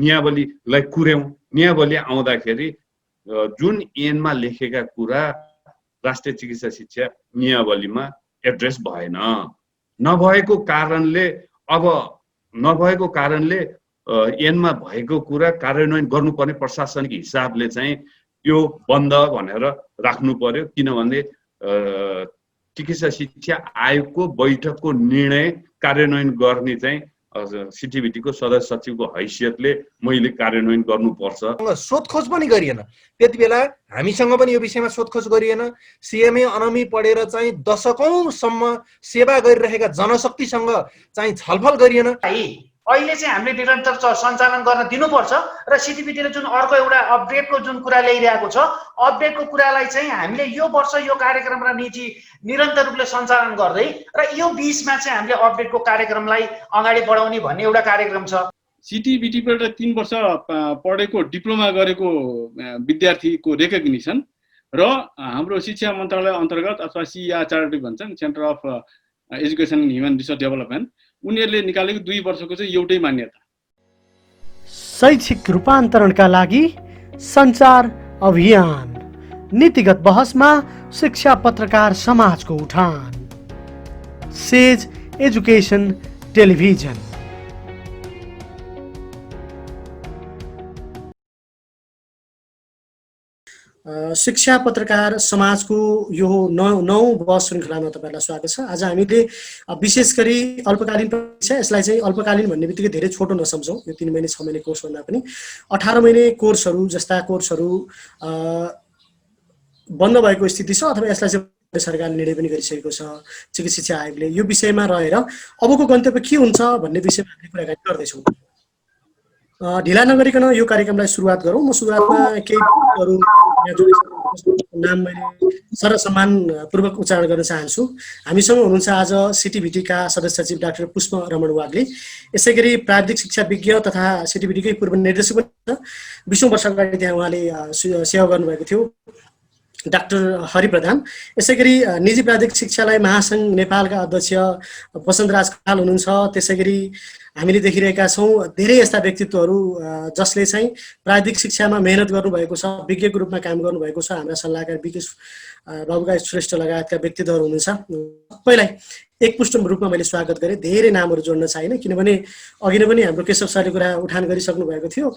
नियावलीलाई कुर्यौं। नियावली आउँदाखेरि जुन ऐनमा लेखेका कुरा राष्ट्रिय चिकित्सा शिक्षा नियावलीमा एड्रेस भएन। नभएको कारणले ऐनमा भएको कुरा कार्यान्वयन गर्नुपर्ने प्रशासनिक हिसाबले चाहिँ यो बन्द भनेर राख्नु पर्यो। किनभने चिकित्सा शिक्षा आयोगको बैठकको निर्णय कार्यान्वयन गर्ने चाहिँ सिटिभिटी को सदस्य सचिवको हैसियतले मैले कार्यान्वयन गर्नुपर्छ। सोधखोज पनि गरिएन त्यति बेला, हामीसँग पनि यो विषयमा सोधखोज गरिएन। सीएमए अनमी पढेर चाहिँ दशकौंसम्म सेवा गरिरहेका जनशक्तिसँग चाहिँ छलफल गरिएन। अहिले चाहिँ हामीले निरन्तर सञ्चालन गर्न दिनुपर्छ र सिटिभिटीले जुन अर्को एउटा अपडेटको जुन कुरा ल्याइरहेको छ, अपडेटको कुरालाई चाहिँ हामीले यो वर्ष यो कार्यक्रम र नीति निरन्तर रूपले सञ्चालन गर्दै र यो बीचमा चाहिँ हामीले अपडेटको कार्यक्रमलाई अगाडि बढाउने भन्ने एउटा कार्यक्रम छ। सिटिभिटीबाट 3 वर्ष पढेको डिप्लोमा गरेको विद्यार्थीको रेकग्निसन र हाम्रो शिक्षा मन्त्रालय अन्तर्गत अथवा सिआरडी भन्छन्, centre of education human resource development, उनीहरूले निकालेको 2 वर्षको चाहिँ एउटै मान्यता। शैक्षिक रूपान्तरणका लागि सञ्चार अभियान, नीतिगत बहसमा शिक्षा पत्रकार समाजको उठान। Says education television. शिक्षा पत्रकार समाजको यो 9औं बहस श्रृङ्खलामा तपाईहरुलाई स्वागत छ। आज हामीले विशेष गरी अल्पकालीन परीक्षा, यसलाई चाहिँ अल्पकालीन भन्ने बित्तिकै धेरै छोटो नसम्झौँ। यो 3 महिने 6 महिने कोर्स भन्दा पनि 18 महिने कोर्सहरू जस्ता कोर्सहरू बन्द भएको स्थिति छ, अथवा यसलाई चाहिँ सरकारले निर्णय पनि गरिसकेको छ चिकित्सा शिक्षा आयोगले। यो विषयमा रहेर अबको गन्तव्य के हुन्छ भन्ने विषयमा हामीले कुराकानी गर्दैछौँ। ढिला नगरिकन यो कार्यक्रमलाई सुरुवात गरौँ। म सुरुवातमा केही नाम मैले सरसम्मान पूर्वक उच्चारण गर्न चाहन्छु। हामीसँग हुनुहुन्छ आज सिटिभिटीका सदस्य सचिव डाक्टर पुष्प रमण वाग्ले, यसै गरी प्राविधिक शिक्षा विज्ञ तथा सिटिभिटीकै पूर्व निर्देशक पनि छ। 20औं वर्ष अगाडि त्यहाँ उहाँले सेवा गर्नुभएको थियो डाक्टर हरि प्रधान। यसै गरी निजी प्राविधिक शिक्षालाई महासङ्घ नेपालका अध्यक्ष वसन्तराज खनाल हुनुहुन्छ। त्यसै गरी हामीले देखिरहेका छौँ धेरै यस्ता व्यक्तित्वहरू जसले चाहिँ प्राविधिक शिक्षामा मेहनत गर्नुभएको छ, विज्ञको रूपमा काम गर्नुभएको छ। हाम्रा सल्लाहकार विकेश बाबुका श्रेष्ठ लगायतका व्यक्तित्वहरू हुनुहुन्छ। सबैलाई एकपुष्ट रूपमा मैले स्वागत गरेँ। धेरै नामहरू जोड्न चाहिने, किनभने अघि नै पनि हाम्रो केशव सरले कुरा उठान गरिसक्नु भएको थियो।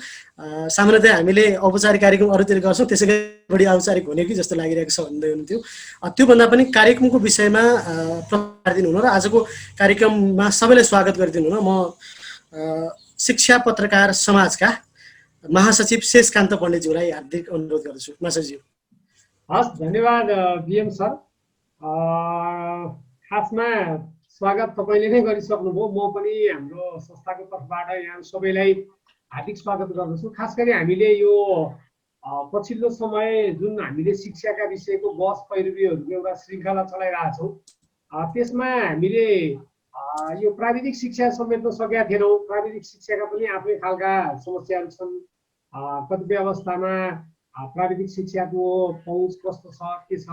सामान्यतया हामीले औपचारिक कार्यक्रम अरूतिर गर्छौँ, त्यसै गरी बढी औपचारिक हुने कि जस्तो लागिरहेको छ भन्दै हुनुहुन्थ्यो। त्योभन्दा पनि कार्यक्रमको विषयमा प्रतिदिन हुनु र आजको कार्यक्रममा सबैलाई स्वागत गरिदिनु हुन म शिक्षा पत्रकार समाजका महासचिव शेषकान्त पण्डितज्यूलाई हार्दिक अनुरोध गर्दछु। महासचिवज्यू। हस्, धन्यवाद बीएम सर। खासमा स्वागत तपाईँले नै गरिसक्नुभयो। म पनि हाम्रो संस्थाको तर्फबाट यहाँ सबैलाई हार्दिक स्वागत गर्दछु। खास गरी हामीले यो पछिल्लो समय जुन हामीले शिक्षाका विषयको बहस पैरवीहरूको एउटा श्रृङ्खला चलाइरहेछौँ, त्यसमा हामीले यो प्राविधिक शिक्षा समेट्न सकेका थिएनौँ। प्राविधिक शिक्षाका पनि आफ्नै खालका समस्याहरू छन्। कतिपय अवस्थामा प्राविधिक शिक्षाको पहुँच कस्तो छ, के छ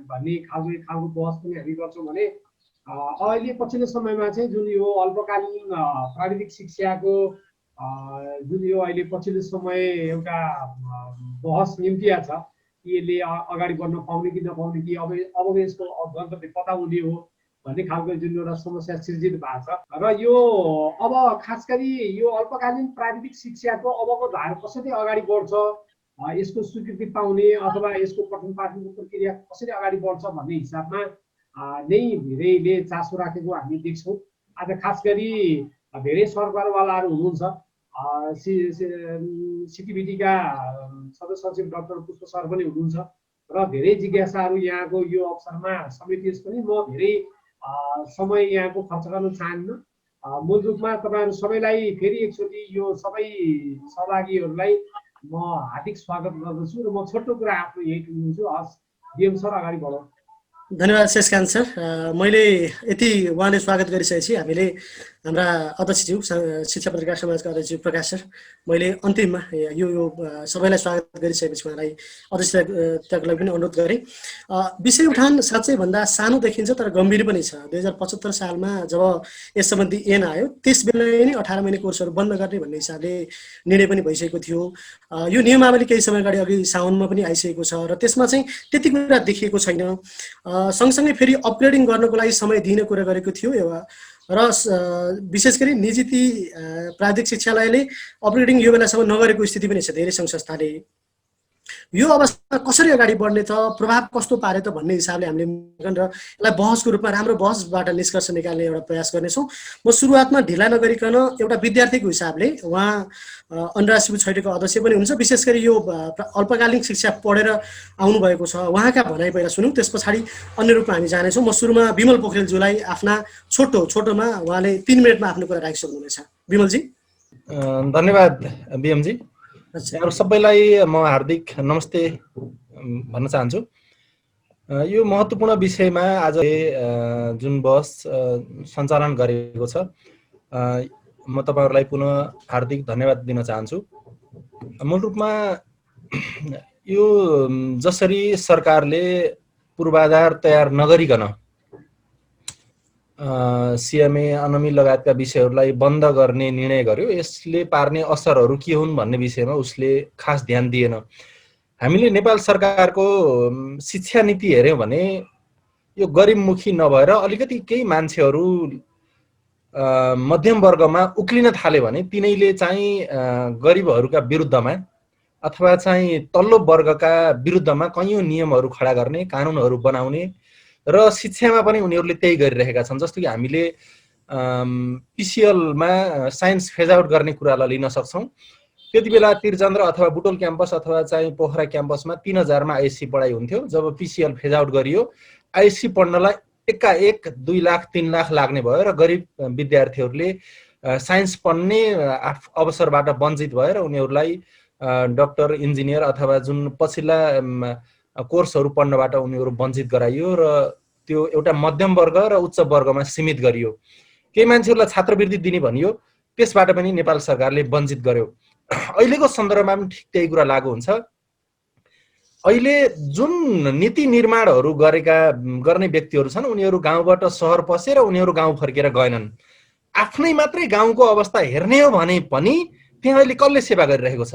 भन्ने खालको बहस पनि हामी गर्छौँ भने अहिले पछिल्लो समयमा चाहिँ जुन यो अल्पकालीन प्राविधिक शिक्षाको जुन यो अहिले पछिल्लो समय एउटा बहस निम्तिया छ, यसले अगाडि बढ्न पाउने कि नपाउने, कि अब यसको गन्तव्य कता हुने हो भन्ने खालको जुन एउटा समस्या सृजित भएको छ। र यो अब खास गरी यो अल्पकालीन प्राविधिक शिक्षाको अबको धार कसरी अगाडि बढ्छ, यसको स्वीकृति पाउने अथवा यसको पठन पाठनको प्रक्रिया कसरी अगाडि बढ्छ भन्ने हिसाबमा नै धेरैले चासो राखेको हामी देख्छौँ। आज खास गरी धेरै सरकारवालाहरू हुनुहुन्छ। सिटिभिटीका सदस्य सचिव डाक्टर पुष्प सर पनि हुनुहुन्छ र धेरै जिज्ञासाहरू यहाँको यो अवसरमा समेटियोस् पनि म धेरै समय यहाँको खर्च गर्न चाहन्न। मूल रूपमा तपाईँहरू सबैलाई फेरि एकचोटि यो सबै सहभागीहरूलाई म हार्दिक स्वागत गर्दछु र म छोटो कुरा आफ्नो यही टुङ्ग्याउँछु। हस् बीएम सर, अगाडि बढौँ। धन्यवाद शेषकान्त सर। मैले यति उहाँले स्वागत गरिसकेपछि हामीले हाम्रा अध्यक्षज्यू शिक्षा पत्रकार समाजका अध्यक्षज्यू प्रकाश सर, मैले अन्तिममा यो सबैलाई स्वागत गरिसकेपछि उहाँलाई अध्यक्षताको लागि पनि अनुरोध गरेँ। विषय उठान साँच्चै भन्दा सानो देखिन्छ तर गम्भीर पनि छ। 2075 सालमा जब यस सम्बन्धी ऐन आयो त्यस बेला नै 18 महिने कोर्सहरू बन्द गर्ने भन्ने हिसाबले निर्णय पनि भइसकेको थियो। यो नियमावली केही समय अगाडि अघि साउनमा पनि आइसकेको छ र त्यसमा चाहिँ त्यति कुरा देखिएको छैन। सँगसँगै फेरि अपग्रेडिङ गर्नको लागि समय दिने कुरा गरेको थियो र विशेष गरी निजी प्राविधिक शिक्षालयले अपग्रेडिङ यो बेलासम्म नगरेको स्थिति पनि छ। धेरै सङ्घ संस्थाले यो अवस्था कसरी अगाडि बढ्ने त, प्रभाव कस्तो पारे त भन्ने हिसाबले हामीले र यसलाई बहसको रूपमा राम्रो बहसबाट निष्कर्ष निकाल्ने एउटा प्रयास गर्नेछौँ। म सुरुवातमा ढिला नगरिकन एउटा विद्यार्थीको हिसाबले, उहाँ अनुराज शिव छैटेको अध्यक्ष पनि हुन्छ, विशेष गरी यो अल्पकालीन शिक्षा पढेर आउनुभएको छ, उहाँका भनाइ पहिला सुनौँ, त्यस पछाडि अन्य रूपमा हामी जानेछौँ। म सुरुमा विमल पोखरेलज्यूलाई आफ्ना छोटोमा उहाँले 3 मिनटमा आफ्नो कुरा राखिसक्नुहुनेछ। विमलजी। धन्यवाद बिएमजी। यहाँहरू सबैलाई म हार्दिक नमस्ते भन्न चाहन्छु। यो महत्त्वपूर्ण विषयमा आज जुन बहस सञ्चालन गरेको छ, म तपाईँहरूलाई पुनः हार्दिक धन्यवाद दिन चाहन्छु। मूल रूपमा यो जसरी सरकारले पूर्वाधार तयार नगरिकन सिएमए अनमी लगायतका विषयहरूलाई बन्द गर्ने निर्णय गर्यो, यसले पार्ने असरहरू के हुन् भन्ने विषयमा उसले खास ध्यान दिएन। हामीले नेपाल सरकारको शिक्षा नीति हेऱ्यौँ भने यो गरिबमुखी नभएर अलिकति केही मान्छेहरू मध्यम वर्गमा उक्लिन थाल्यो भने तिनैले चाहिँ गरिबहरूका विरुद्धमा अथवा चाहिँ तल्लो वर्गका विरुद्धमा कैयौँ नियमहरू खडा गर्ने, कानुनहरू बनाउने र शिक्षामा पनि उनीहरूले त्यही गरिरहेका छन्। जस्तो कि हामीले पिसिएलमा साइन्स फेज आउट गर्ने कुरालाई लिन सक्छौँ। त्यति बेला तिरचन्द्र अथवा बुटोल क्याम्पस अथवा चाहिँ पोखरा क्याम्पसमा 3000 मा आइएससी पढाइ हुन्थ्यो। जब पिसिएल फेज आउट गरियो, आइएससी पढ्नलाई एकाएक 2 लाख 3 लाख लाग्ने भयो र गरिब विद्यार्थीहरूले साइन्स पढ्ने अवसरबाट वञ्चित भएर उनीहरूलाई डाक्टर, इन्जिनियर अथवा जुन पछिल्ला कोर्सहरू पढ्नबाट उनीहरू वञ्चित गराइयो र त्यो एउटा मध्यम वर्ग र उच्च वर्गमा सीमित गरियो। केही मान्छेहरूलाई छात्रवृत्ति दिने भनियो, त्यसबाट पनि नेपाल सरकारले वञ्चित गर्यो। अहिलेको सन्दर्भमा पनि ठिक त्यही कुरा लागू हुन्छ। अहिले जुन नीति निर्माणहरू गर्ने व्यक्तिहरू छन्, उनीहरू गाउँबाट सहर पसेर उनीहरू गाउँ फर्केर गएनन्। आफ्नै मात्रै गाउँको अवस्था हेर्ने हो भने पनि त्यहाँ अहिले कसले सेवा गरिरहेको छ?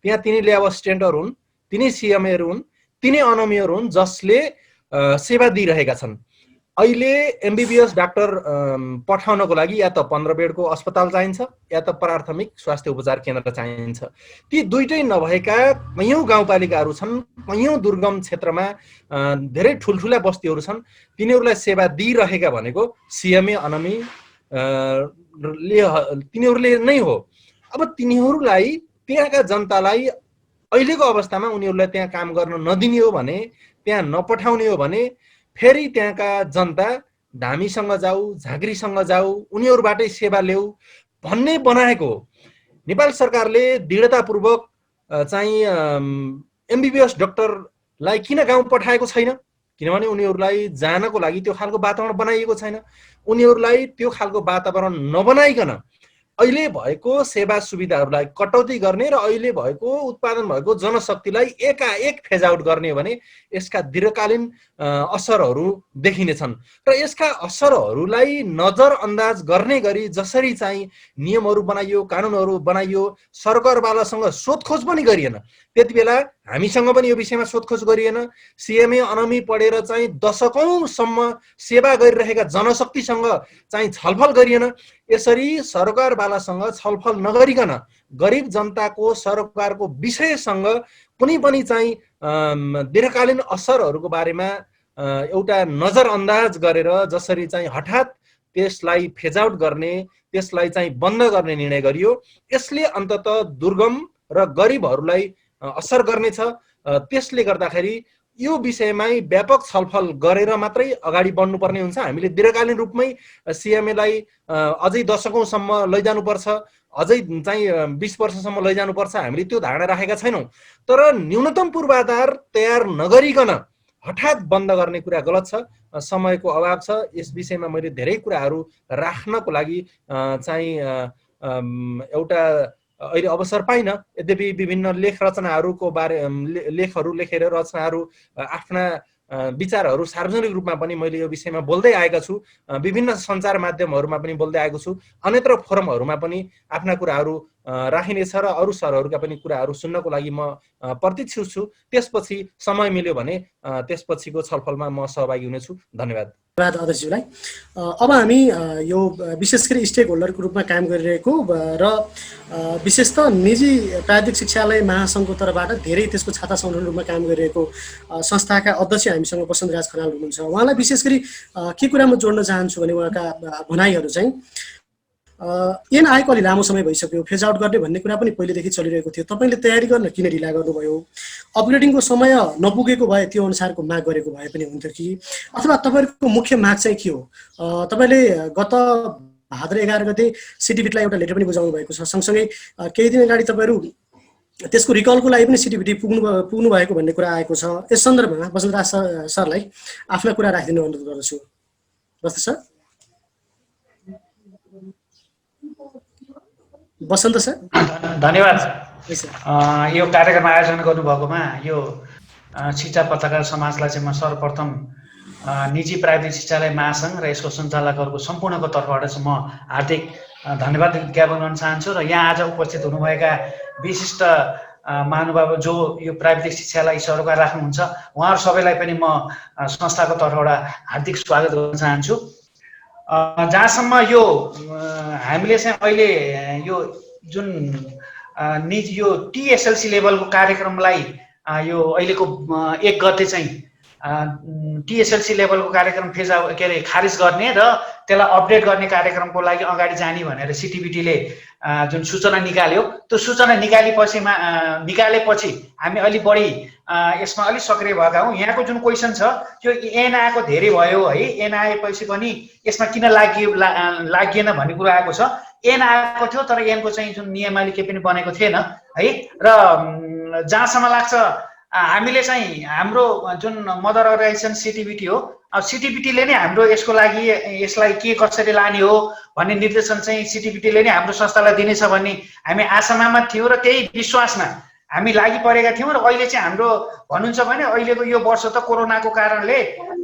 त्यहाँ तिनै ल्याब असिस्टेन्टहरू हुन्, तिनै सिएमएहरू हुन्, तिनै अनमीहरू हुन् जसले सेवा दिइरहेका छन्। अहिले एमबिबिएस डाक्टर पठाउनको लागि या त 15 बेडको अस्पताल चाहिन्छ या त प्राथमिक स्वास्थ्य उपचार केन्द्र चाहिन्छ। ती दुईटै नभएका कैयौँ गाउँपालिकाहरू छन्, कैयौँ दुर्गम क्षेत्रमा धेरै ठुल्ठुला बस्तीहरू छन्, तिनीहरूलाई सेवा दिइरहेका भनेको सिएमए अनमी तिनीहरूले नै हो। अब तिनीहरूलाई, त्यहाँका जनतालाई अहिलेको अवस्थामा उनीहरूलाई त्यहाँ काम गर्न नदिने हो भने, त्यहाँ नपठाउने हो भने फेरि त्यहाँका जनता धामीसँग जाऊ, झाँक्रीसँग जाऊ, उनीहरूबाटै सेवा ल्याऊ भन्ने बनाएको हो। नेपाल सरकारले दृढतापूर्वक चाहिँ एमबिबिएस डाक्टरलाई किन गाउँ पठाएको छैन? किनभने उनीहरूलाई जानको लागि त्यो खालको वातावरण बनाइएको छैन। उनीहरूलाई त्यो खालको वातावरण नबनाइकन अहिले भएको सेवा सुविधाहरूलाई कटौती गर्ने र अहिले भएको उत्पादन भएको जनशक्तिलाई एकाएक फेज आउट गर्ने हो भने यसका दीर्घकालीन असरहरू देखिनेछन्। र यसका असरहरूलाई नजरअन्दाज गर्ने गरी जसरी चाहिँ नियमहरू बनाइयो, कानुनहरू बनाइयो, सरकारवालासँग सोधखोज पनि गरिएन। त्यति बेला हामीसँग पनि यो विषयमा सोधखोज गरिएन। सिएमए अनमी पढेर चाहिँ दशकौँसम्म सेवा गरिरहेका जनशक्तिसँग चाहिँ छलफल गरिएन। यसरी सरकारवालासँग छलफल नगरिकन गरिब जनताको सरकारको विषयसँग कुनै पनि चाहिँ दीर्घकालीन असरहरूको बारेमा एउटा नजरअन्दाज गरेर जसरी चाहिँ हठात त्यसलाई फेज आउट गर्ने, त्यसलाई चाहिँ बन्द गर्ने निर्णय गरियो, यसले अन्ततः दुर्गम र गरिबहरूलाई असर गर्नेछ। त्यसले गर्दाखेरि यो विषयमै व्यापक छलफल गरेर मात्रै अगाडि बढ्नुपर्ने हुन्छ। हामीले दीर्घकालीन रूपमै सिएमएलाई अझै दशकौँसम्म लैजानुपर्छ, अझै चाहिँ 20 वर्षसम्म लैजानुपर्छ, हामीले त्यो धारणा राखेका छैनौँ। तर न्यूनतम पूर्वाधार तयार नगरिकन हठात बन्द गर्ने कुरा गलत छ। समयको अभाव छ। यस विषयमा मैले धेरै कुराहरू राख्नको लागि चाहिँ एउटा अहिले अवसर पाइनँ। यद्यपि विभिन्न लेख रचनाहरूको लेखहरू लेखेर रचनाहरू आफ्ना विचारहरू सार्वजनिक रूपमा पनि मैले यो विषयमा बोल्दै आएका छु। विभिन्न सञ्चार माध्यमहरूमा पनि बोल्दै आएको छु। अन्यत्र फोरमहरूमा पनि आफ्ना कुराहरू राखिनेछ र अरू सरहरूका पनि कुराहरू सुन्नको लागि म प्रतीक्षित छु। त्यसपछि समय मिल्यो भने त्यसपछिको छलफलमा म सहभागी हुनेछु। धन्यवाद। धन्यवाद अध्यक्षज्यूलाई। अब हामी यो विशेष गरी स्टेक होल्डरको रूपमा काम गरिरहेको र विशेष त निजी प्राविधिक शिक्षालय महासङ्घको तर्फबाट धेरै त्यसको छाता संगठनको रूपमा काम गरिरहेको संस्थाका अध्यक्ष हामीसँग वसन्तराज खनाल हुनुहुन्छ। उहाँलाई विशेष गरी के कुरा म जोड्न चाहन्छु भने उहाँका भनाइहरू चाहिँ एनआईको अलि लामो समय भइसक्यो, फेज आउट गर्ने भन्ने कुरा पनि पहिलेदेखि चलिरहेको थियो। तपाईँले तयारी गर्न किन ढिला गर्नुभयो? अपग्रेडिङको समय नपुगेको भए त्यो अनुसारको माग गरेको भए पनि हुन्थ्यो कि? अथवा तपाईँहरूको मुख्य माग चाहिँ के हो? तपाईँले गत भाद्र 11 गते सिटिभिटीलाई एउटा लेटर पनि बुझाउनु भएको छ। सँगसँगै केही दिन अगाडि तपाईँहरू त्यसको रिकलको लागि पनि सिटिभिटी पुग्नु भएको भन्ने कुरा आएको छ। यस सन्दर्भमा वसन्तराज सरलाई आफ्ना कुरा राखिदिनु अनुरोध गर्दछु। बस्दै सर। वसन्त सर। धन्यवाद। यो कार्यक्रम आयोजना गर्नुभएकोमा यो शिक्षा पत्रकार समाजलाई चाहिँ म सर्वप्रथम निजी प्राविधिक शिक्षालय महासङ्घ र यसको सञ्चालकहरूको सम्पूर्णको तर्फबाट चाहिँ म हार्दिक धन्यवाद ज्ञापन गर्न चाहन्छु। र यहाँ आज उपस्थित हुनुभएका विशिष्ट महानुभाव जो यो प्राविधिक शिक्षालाई सरोकार राख्नुहुन्छ उहाँहरू सबैलाई पनि म संस्थाको तर्फबाट हार्दिक स्वागत गर्न चाहन्छु। जहाँसम्म यो हामीले चाहिँ अहिले यो जुन निजी यो टिएसएलसी लेभलको कार्यक्रमलाई यो अहिलेको 1 गते चाहिँ टिएसएलसी लेभलको कार्यक्रम खारिज गर्ने र त्यसलाई अपडेट गर्ने कार्यक्रमको लागि अगाडि जाने भनेर सिटिभिटीले जुन सूचना निकाल्यो, त्यो सूचना निकालेपछि हामी अलि बढी यसमा अलि सक्रिय भएका हौँ। यहाँको जुन क्वेसन छ त्यो एनआईको धेरै भयो है, एनआईपछि पनि यसमा किन लागिएन भन्ने कुरा आएको छ। एन आएको थियो तर एनको चाहिँ जुन नियमावली केही पनि बनेको थिएन है। र जहाँसम्म लाग्छ हामीले चाहिँ हाम्रो जुन मदर अर्गनाइजेसन सिटिभिटी हो, अब सिटिभिटीले नै हाम्रो यसलाई के कसरी लाने हो भन्ने निर्देशन चाहिँ सिटिभिटीले नै हाम्रो संस्थालाई दिनेछ भन्ने हामी आशामा थियौँ र त्यही विश्वासमा हामी लागि परेका थियौँ। र अहिले चाहिँ हाम्रो भन्नुहुन्छ भने अहिलेको यो वर्ष त कोरोनाको कारणले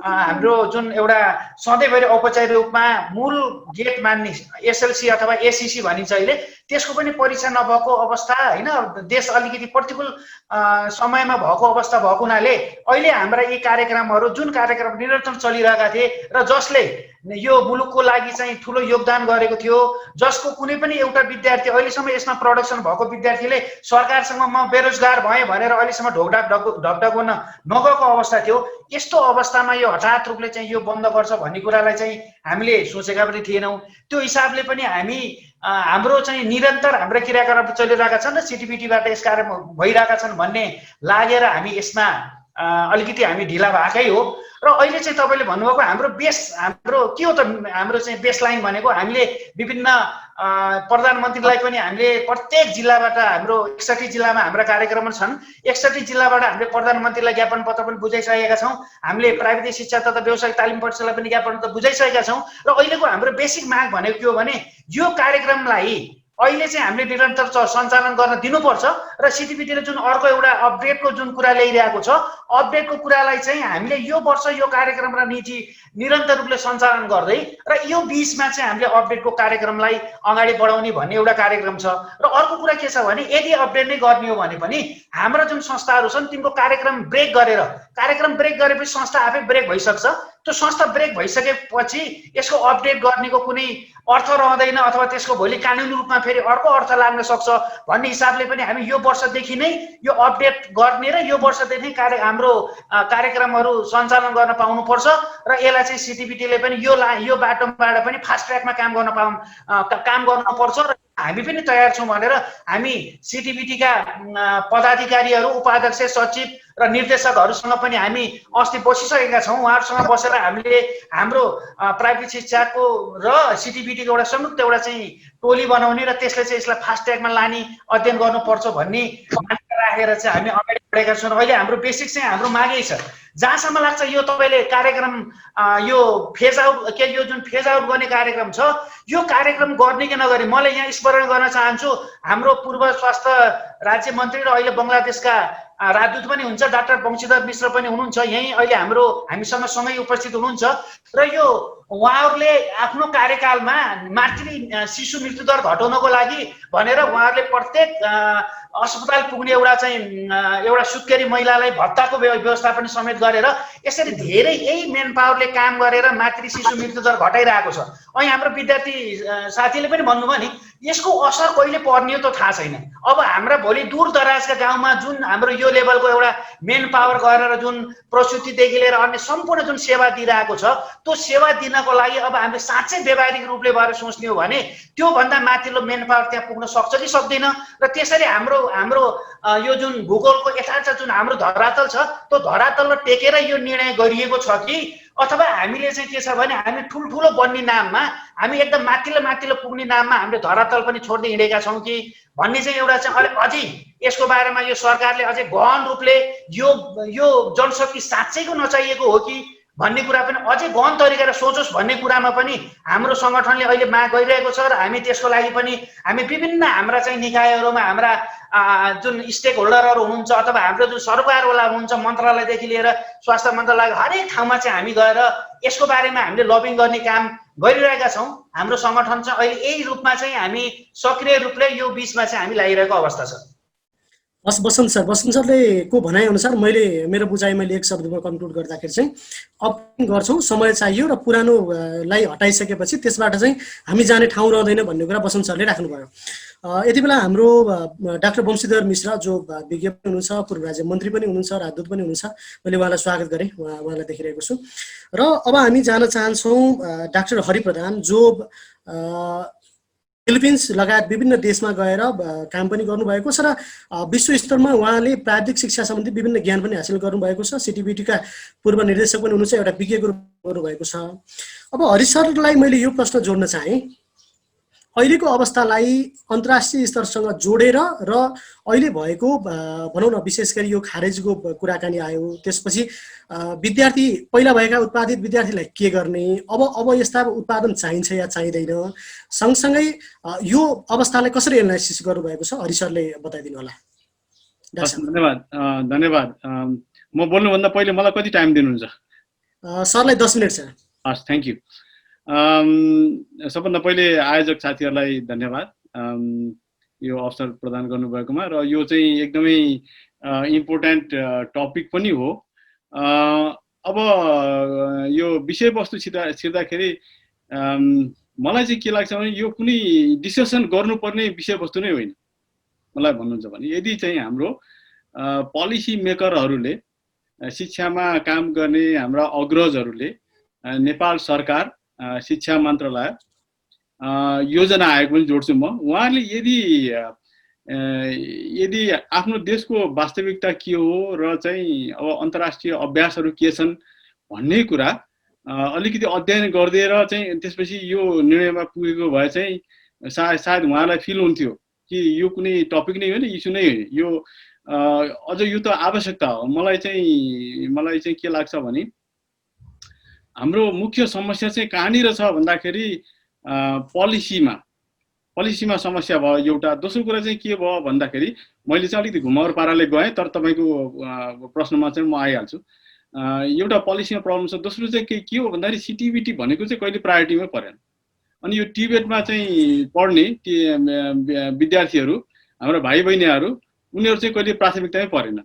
हाम्रो जुन एउटा सधैँभरि औपचारिक रूपमा मूल गेट मान्ने एसएलसी अथवा एससिसी भनिन्छ अहिले, त्यसको पनि परीक्षा नभएको अवस्था होइन, देश अलिकति प्रतिकूल समयमा भएको अवस्था भएको हुनाले अहिले हाम्रा यी कार्यक्रमहरू जुन कार्यक्रम निरन्तर चलिरहेका थिए र जसले यो मुलुकको लागि चाहिँ ठुलो योगदान गरेको थियो, जसको कुनै पनि एउटा विद्यार्थी अहिलेसम्म यसमा प्रोडक्सन भएको विद्यार्थीले सरकारसँग म बेरोजगार भएँ भनेर अहिलेसम्म ढकढक गर्न नगएको अवस्था थियो। यस्तो अवस्थामा यो हठात रूपले चाहिँ यो बन्द गर्छ भन्ने कुरालाई चाहिँ हामीले सोचेका पनि थिएनौँ। त्यो हिसाबले पनि हामी हाम्रो चाहिँ निरन्तर हाम्रा क्रियाकलाप चलिरहेका छन् र सिटिभिटीबाट यस कार्य भइरहेका छन् भन्ने लागेर हामी यसमा अलिकति हामी ढिला भएकै हो। र अहिले चाहिँ तपाईँले भन्नुभएको हाम्रो के हो त, हाम्रो चाहिँ बेसलाइन भनेको हामीले विभिन्न प्रधानमन्त्रीलाई पनि हामीले प्रत्येक जिल्लाबाट हाम्रो 61 जिल्लामा हाम्रा कार्यक्रमहरू छन्, 61 जिल्लाबाट हामीले प्रधानमन्त्रीलाई ज्ञापन पत्र पनि बुझाइसकेका छौँ। हामीले प्राविधिक शिक्षा तथा व्यावसायिक तालिम परिषदलाई पनि ज्ञापन पत्र बुझाइसकेका छौँ। र अहिलेको हाम्रो बेसिक माग भनेको के हो भने यो कार्यक्रमलाई अहिले चाहिँ हामीले निरन्तर सञ्चालन गर्न दिनुपर्छ र सिटिभिटीले जुन अर्को एउटा अपडेटको जुन कुरा ल्याइरहेको छ, अपडेटको कुरालाई चाहिँ हामीले यो वर्ष यो कार्यक्रम र निरन्तर रूपले सञ्चालन गर्दै र यो बीचमा चाहिँ हामीले अपडेटको कार्यक्रमलाई अगाडि बढाउने भन्ने एउटा कार्यक्रम छ। र अर्को कुरा के छ भने यदि अपडेट नै गर्ने हो भने पनि हाम्रा जुन संस्थाहरू छन् तिनको कार्यक्रम ब्रेक गरेपछि संस्था आफै ब्रेक भइसक्छ। त्यो संस्था ब्रेक भइसकेपछि यसको अपडेट गर्नेको कुनै अर्थ रहँदैन अथवा त्यसको भोलि कानुनी रूपमा फेरि अर्को अर्थ लाग्न सक्छ भन्ने हिसाबले पनि हामी यो वर्षदेखि नै यो अपडेट गर्ने र यो वर्षदेखि हाम्रो कार्यक्रमहरू सञ्चालन गर्न पाउनुपर्छ। र यसलाई चाहिँ सिटिभिटीले पनि यो बाटोबाट पनि फास्ट ट्र्याकमा काम गर्नुपर्छ र हामी पनि तयार छौँ भनेर हामी सिटिभिटीका पदाधिकारीहरू, उपाध्यक्ष, सचिव र निर्देशकहरूसँग पनि हामी अस्ति बसिसकेका छौँ। उहाँहरूसँग बसेर हामीले हाम्रो प्राविधिक शिक्षाको र सिटिभिटीको एउटा संयुक्त एउटा चाहिँ टोली बनाउने र त्यसले चाहिँ यसलाई फास्ट ट्र्याकमा लाने अध्ययन गर्नुपर्छ भन्ने राखेर चाहिँ हामी अगाडि पढेका छौँ। अहिले हाम्रो बेसिक चाहिँ हाम्रो मागै छ। जहाँसम्म लाग्छ यो तपाईँले कार्यक्रम यो फेज आउट यो जुन फेज आउट गर्ने कार्यक्रम छ यो कार्यक्रम गर्ने कि नगर्ने मैले यहाँ स्मरण गर्न चाहन्छु। हाम्रो पूर्व स्वास्थ्य राज्य मन्त्री र अहिले बङ्गलादेशका राजदूत पनि हुन्छ डाक्टर वंशीधर मिश्र पनि हुनुहुन्छ यही अहिले हामीसँग सँगै उपस्थित हुनुहुन्छ र यो उहाँहरूले आफ्नो कार्यकालमा शिशु मृत्युदर घटाउनको लागि भनेर उहाँहरूले प्रत्येक अस्पताल पुग्ने एउटा सुत्केरी महिलालाई भत्ताको व्यवस्था पनि समेत गरेर यसरी धेरै यही मेन पावरले काम गरेर मातृ शिशु मृत्युदर घटाइरहेको छ। अनि हाम्रो विद्यार्थी साथीले पनि भन्नुभयो नि यसको असर कहिले पर्ने हो त थाहा छैन। अब हाम्रा भोलि दूर दराजका गाउँमा जुन हाम्रो यो लेभलको एउटा मेन पावर गरेर जुन प्रसुतिदेखि लिएर अन्य सम्पूर्ण जुन सेवा दिइरहेको छ त्यो सेवा दिनको लागि अब हामीले साँच्चै व्यावहारिक रूपले भएर सोच्ने हो भने त्योभन्दा माथिल्लो मेन पावर त्यहाँ पुग्न सक्छ कि सक्दैन। र त्यसरी हाम्रो यो जुन भूगोलको यथार्थ जुन हाम्रो धरातल छ त्यो धरातललाई टेकेर यो निर्णय गरिएको छ कि अथवा हामीले चाहिँ के छ भने हामी ठुल्ठुलो बन्ने नाममा हामी एकदम माथिल्लो पुग्ने नाममा हामीले धरातल पनि छोड्दै हिँडेका छौँ कि भन्ने चाहिँ एउटा चाहिँ अझै यसको बारेमा यो सरकारले अझै गहन रूपले यो जनशक्ति साँच्चैको नचाहिएको हो कि भन्ने कुरा पनि अझै गहन तरिकाले सोचोस् भन्ने कुरामा पनि हाम्रो सङ्गठनले अहिले माग गरिरहेको छ र हामी त्यसको लागि पनि हामी विभिन्न हाम्रा चाहिँ निकायहरूमा हाम्रा जुन स्टेक होल्डरहरू हुनुहुन्छ अथवा हाम्रो जुन सरकारवाला हुनुहुन्छ मन्त्रालयदेखि लिएर स्वास्थ्य मन्त्रालय हरेक ठाउँमा चाहिँ हामी गएर यसको बारेमा हामीले लबिङ गर्ने काम गरिरहेका छौँ। हाम्रो सङ्गठन चाहिँ अहिले यही रूपमा चाहिँ हामी सक्रिय रूपले यो बिचमा चाहिँ हामी लागिरहेको अवस्था छ। हस् बसन्त सरले को भनाइअनुसार मेरो बुझाइ मैले एक शब्दमा कन्क्लुड गर्दाखेरि चाहिँ अपडेट गर्छौँ समय चाहियो र पुरानोलाई हटाइसकेपछि त्यसबाट चाहिँ हामी जाने ठाउँ रहँदैन भन्ने कुरा बसन्त सरले राख्नुभयो। यति बेला हाम्रो डाक्टर वंशीधर मिश्र जो विज्ञ पनि हुनुहुन्छ पूर्व राज्य मन्त्री पनि हुनुहुन्छ राजदूत पनि हुनुहुन्छ मैले उहाँलाई स्वागत गरेँ उहाँलाई देखिरहेको छु र अब हामी जान चाहन्छौँ डाक्टर हरिप्रधान जो फिलिपिन्स लगायत विभिन्न देशमा गएर काम पनि गर्नुभएको छ र विश्व स्तरमा उहाँले प्राविधिक शिक्षा सम्बन्धी विभिन्न ज्ञान पनि हासिल गर्नुभएको छ। सिटिबिटीका पूर्व निर्देशक पनि हुनुहुन्छ एउटा विज्ञको रूपमा गर्नुभएको छ। अब हरि सरलाई मैले यो प्रश्न जोड्न चाहेँ अहिलेको अवस्थालाई अन्तर्राष्ट्रिय स्तरसँग जोडेर र अहिले भएको भनौँ न विशेष गरी यो खारेजको कुराकानी आयो त्यसपछि विद्यार्थी पहिला भएका उत्पादित विद्यार्थीलाई के गर्ने अब यस्ता उत्पादन चाहिन्छ या चाहिँदैन सँगसँगै यो अवस्थालाई कसरी एनालाइसिस गर्नुभएको छ हरि सरले बताइदिनु होला। धन्यवाद। म बोल्नुभन्दा पहिले मलाई कति टाइम दिनुहुन्छ? सरलाई 10 मिनट छ। हस् थ्याङ्क यू। सबभन्दा पहिले आयोजक साथीहरूलाई धन्यवाद यो अवसर प्रदान गर्नुभएकोमा र यो चाहिँ एकदमै इम्पोर्टेन्ट टपिक पनि हो। अब यो विषयवस्तु छिर्दाखेरि मलाई चाहिँ के लाग्छ भने यो कुनै डिस्कसन गर्नुपर्ने विषयवस्तु नै होइन। मलाई भन्नुहुन्छ भने यदि चाहिँ हाम्रो पोलिसी मेकरहरूले शिक्षामा काम गर्ने हाम्रा अग्रजहरूले नेपाल सरकार शिक्षा मन्त्रालय योजना आयोग पनि जोड्छु म उहाँले यदि आफ्नो देशको वास्तविकता के हो र चाहिँ अब अन्तर्राष्ट्रिय अभ्यासहरू के छन् भन्ने कुरा अलिकति अध्ययन गरिदिएर चाहिँ त्यसपछि यो निर्णयमा पुगेको भए चाहिँ सायद उहाँलाई फिल हुन्थ्यो कि यो कुनै टपिक नै होइन इस्यु नै होइन यो अझ यो त आवश्यकता हो। मलाई चाहिँ के लाग्छ भने हाम्रो मुख्य समस्या चाहिँ कहाँनिर छ भन्दाखेरि पोलिसीमा समस्या भयो एउटा। दोस्रो कुरा चाहिँ के भयो भन्दाखेरि मैले चाहिँ अलिकति घुमाउरो पाराले गएँ तर तपाईँको प्रश्नमा चाहिँ म आइहाल्छु। एउटा पोलिसीमा प्रब्लम छ। दोस्रो चाहिँ के हो भन्दाखेरि सिटिबिटी भनेको चाहिँ कहिले प्रायोरिटीमै परेन। अनि यो टिबेटमा चाहिँ पढ्ने विद्यार्थीहरू हाम्रो भाइ बहिनीहरू उनीहरू चाहिँ कहिले प्राथमिकतामै परेन।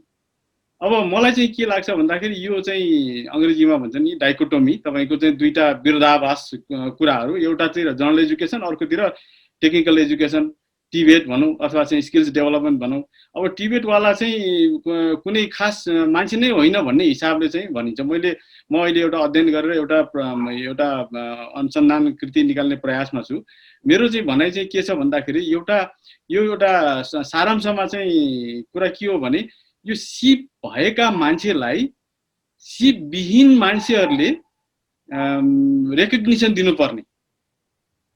अब मलाई चाहिँ के लाग्छ भन्दाखेरि यो चाहिँ अङ्ग्रेजीमा भन्छ नि डाइकोटोमी तपाईँको चाहिँ दुईटा विरोधाभास कुराहरू एउटा चाहिँ जनरल एजुकेसन अर्कोतिर टेक्निकल एजुकेसन टिबेट भनौँ अथवा चाहिँ स्किल्स डेभलपमेन्ट भनौँ। अब टिबेटवाला चाहिँ कुनै खास मान्छे नै होइन भन्ने हिसाबले चाहिँ भनिन्छ। म अहिले एउटा अध्ययन गरेर एउटा अनुसन्धान कृति निकाल्ने प्रयासमा छु। मेरो चाहिँ भनाइ चाहिँ के छ भन्दाखेरि एउटा सारांशमा चाहिँ कुरा के हो भने यो सिप भएका मान्छेलाई सिपविहीन मान्छेहरूले रेकग्निसन दिनुपर्ने।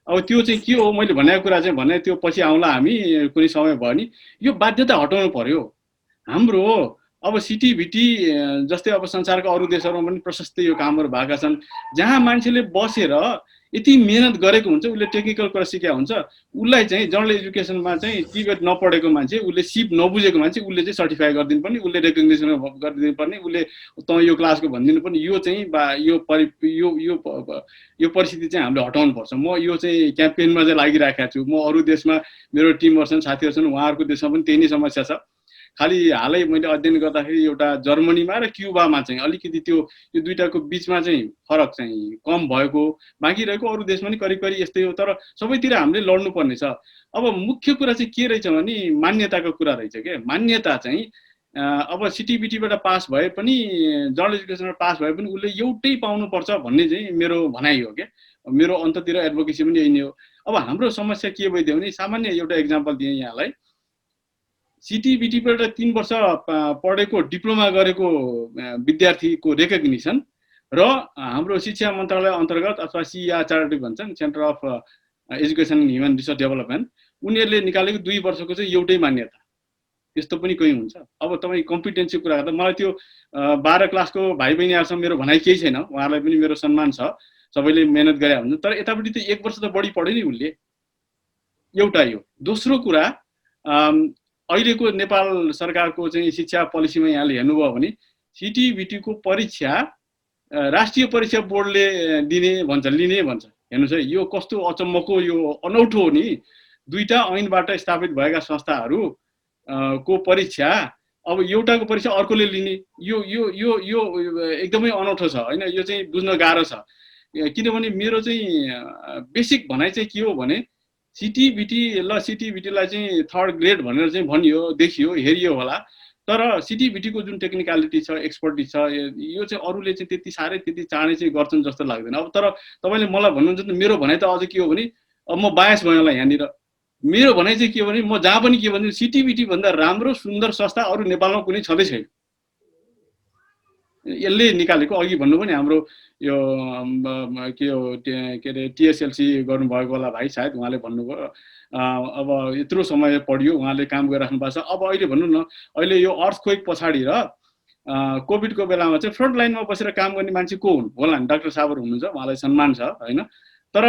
अब त्यो चाहिँ के हो मैले भनेको कुरा चाहिँ भने त्यो पछि आउँला हामी कुनै समय भयो नि यो बाध्यता हटाउनु पर्यो। हाम्रो अब सिटिभिटी जस्तै अब संसारका अरू देशहरूमा पनि प्रशस्त यो कामहरू भएका छन्, जहाँ मान्छेले बसेर यति मेहनत गरेको हुन्छ, उसले टेक्निकल कुरा सिकेको हुन्छ, उसलाई चाहिँ जनरल एजुकेसनमा चाहिँ टिबेट नपढेको मान्छे, उसले सिप नबुझेको मान्छे, उसले चाहिँ सर्टिफाई गरिदिनु पर्ने, उसले रेकग्नेसन गरिदिनु पर्ने, उसले त यो क्लासको भनिदिनु पर्ने। यो चाहिँ यो परिस्थिति चाहिँ हामीले हटाउनु पर्छ। म यो चाहिँ क्याम्पेनमा चाहिँ लागिरहेको छु। म अरू देशमा मेरो टिमहरू छन्, साथीहरू छन्, उहाँहरूको देशमा पनि त्यही नै समस्या छ। खालि हालै मैले अध्ययन गर्दाखेरि एउटा जर्मनीमा र क्युबामा चाहिँ अलिकति त्यो यो दुईटाको बिचमा चाहिँ फरक चाहिँ कम भएको, बाँकी रहेको अरू देशमा पनि करिब करिब यस्तै हो। तर सबैतिर हामीले लड्नुपर्ने छ। अब मुख्य कुरा चाहिँ के रहेछ भने मान्यताको कुरा रहेछ क्या। मान्यता चाहिँ अब सिटिबिटीबाट पास भए पनि, जनरल एजुकेसनबाट पास भए पनि उसले एउटै पाउनुपर्छ भन्ने चाहिँ मेरो भनाइ हो क्या। मेरो अन्ततिर एडभोकेसी पनि यही नै हो। अब हाम्रो समस्या के भइदियो भने, सामान्य एउटा इक्जाम्पल दिएँ यहाँलाई। सिटिबिटीबाट 3 वर्ष पढेको डिप्लोमा गरेको विद्यार्थीको रेकग्निसन र हाम्रो शिक्षा मन्त्रालय अन्तर्गत अथवा CERT भन्छन्, centre of education and human resource development, उनीहरूले निकालेको 2 वर्षको चाहिँ एउटै मान्यता। त्यस्तो पनि कोही हुन्छ। अब तपाईँ कम्पिटेन्सी कुरा गर्दा मलाई त्यो 12 क्लासको भाइ बहिनीहरूसँग मेरो भनाइ केही छैन, उहाँहरूलाई पनि मेरो सम्मान छ, सबैले मेहनत गरे हुन्छ। तर यतापट्टि त 1 वर्ष त बढी पढ्यो नि उसले। एउटा यो। दोस्रो कुरा, अहिलेको नेपाल सरकारको चाहिँ शिक्षा पोलिसीमा यहाँले हेर्नुभयो भने सिटिबिटीको परीक्षा राष्ट्रिय परीक्षा बोर्डले लिने भन्छ। हेर्नुहोस् है, यो कस्तो अचम्मको यो अनौठो हो नि। दुईटा ऐनबाट स्थापित भएका संस्थाहरू को परीक्षा अब एउटाको परीक्षा अर्कोले लिने, यो यो यो यो एकदमै अनौठो छ हैन। यो चाहिँ बुझ्न गाह्रो छ। किनभने मेरो चाहिँ बेसिक भनाइ चाहिँ के हो भने सिटिबिटीलाई चाहिँ 3rd ग्रेड भनेर चाहिँ भनियो, देखियो, हेरियो होला। तर सिटिबिटीको जुन टेक्निकलिटी छ, एक्सपर्टिज छ, यो चाहिँ अरूले चाहिँ त्यति साह्रै त्यति चाँडै चाहिँ गर्छन् जस्तो लाग्दैन। अब तर तपाईँले मलाई भन्नुहुन्छ नि, मेरो भनाइ त अझ के हो भने, अब म बायस भएँ होला यहाँनिर। मेरो भनाइ चाहिँ के हो भने, म जहाँ पनि के भन्छु, सिटिबिटी भन्दा राम्रो सुन्दर संस्था अरू नेपालमा कुनै छँदै छैन। यसले निकालेको अघि भन्नु पनि हाम्रो यो के हो के अरे TSLC गर्नुभएको होला भाइ, सायद उहाँले भन्नुभयो। अब यत्रो समय पढ्यो, उहाँले काम गरिराख्नु भएको छ। अब अहिले भन्नु न, अहिले यो अर्थक्वेक पछाडि र कोभिडको बेलामा चाहिँ फ्रन्ट लाइनमा बसेर काम गर्ने मान्छे को हुन्? होला नि, डाक्टर साहबहरू हुनुहुन्छ, उहाँलाई सम्मान छ हैन। तर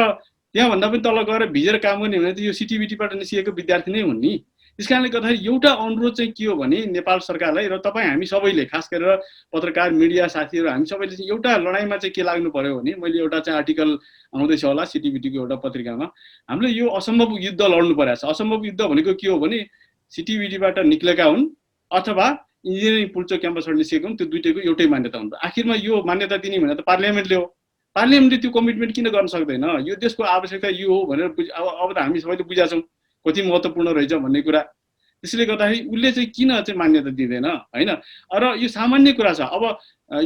त्यहाँभन्दा पनि तल गएर भिजेर काम गर्ने भने त यो सिटिबिटीबाट निस्किएको विद्यार्थी नै हुन् नि। त्यस कारणले गर्दाखेरि एउटा अनुरोध चाहिँ के हो भने नेपाल सरकारलाई र तपाईँ हामी सबैले, खास गरेर पत्रकार मिडिया साथीहरू, हामी सबैले चाहिँ एउटा लडाइँमा चाहिँ के लाग्नु पर्यो भने, मैले एउटा चाहिँ आर्टिकल आउँदैछ होला सिटिबिटीको एउटा पत्रिकामा, हामीले यो असम्भव युद्ध लड्नु परेको छ। असम्भव युद्ध भनेको के हो भने सिटिबिटीबाट निक्लेका हुन् अथवा इन्जिनियरिङ पुल्चोक क्याम्पसबाट निस्केको हुन्, त्यो दुईटैको एउटै मान्यता हुन्छ। आखिरमा यो मान्यता दिने भने त पार्लियामेन्टले हो। पार्लियामेन्टले त्यो कमिटमेन्ट किन गर्न सक्दैन? यो देशको आवश्यकता यो हो भनेर अब त हामी सबैले बुझेका छौँ कति महत्त्वपूर्ण रहेछ भन्ने कुरा। त्यसले गर्दाखेरि उसले चाहिँ किन चाहिँ मान्यता दिँदैन हैन? र यो सामान्य कुरा छ। अब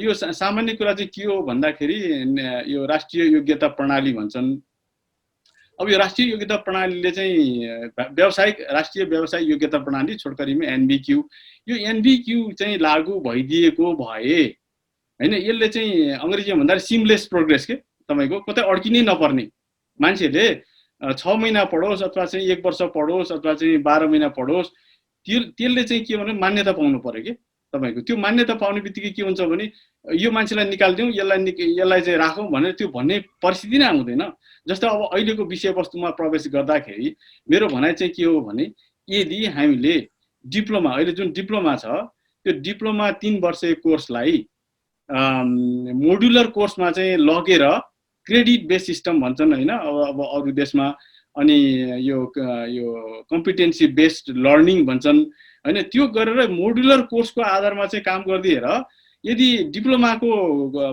यो सामान्य कुरा चाहिँ के हो भन्दाखेरि यो राष्ट्रिय योग्यता प्रणाली भन्छन्। अब यो राष्ट्रिय योग्यता प्रणालीले चाहिँ राष्ट्रिय व्यावसायिक योग्यता प्रणाली, छोटकरीमा NVQ, यो NVQ चाहिँ लागू भइदिएको भए हैन, यसले चाहिँ अङ्ग्रेजीमा भन्दा सिमलेस प्रोग्रेस के, तपाईको कतै अड्किनै नपर्ने, मान्छेले 6 महिना पढोस् अथवा चाहिँ 1 वर्ष पढोस् अथवा चाहिँ 12 महिना पढोस्, त्यसले चाहिँ के भने मान्यता पाउनु पर्यो कि तपाईको। त्यो मान्यता पाउने बित्तिकै के हुन्छ भने यो मान्छेलाई निकाल्दिउँ, यसलाई चाहिँ राखौँ भनेर त्यो भन्ने परिस्थिति नै आउँदैन। जस्तो अब अहिलेको विषयवस्तुमा प्रवेश गर्दाखेरि मेरो भनाइ चाहिँ के हो भने, यदि हामीले डिप्लोमा, अहिले जुन डिप्लोमा छ, त्यो डिप्लोमा 3 वर्षे कोर्सलाई मोडुलर कोर्समा चाहिँ लगेर क्रेडिट बेस सिस्टम भन्छन् हैन अब अरू देशमा, अनि यो कम्पिटेन्सी बेस्ड लर्निङ भन्छन् हैन। त्यो गरेर मोडुलर कोर्सको आधारमा चाहिँ काम गरिदिएर यदि डिप्लोमाको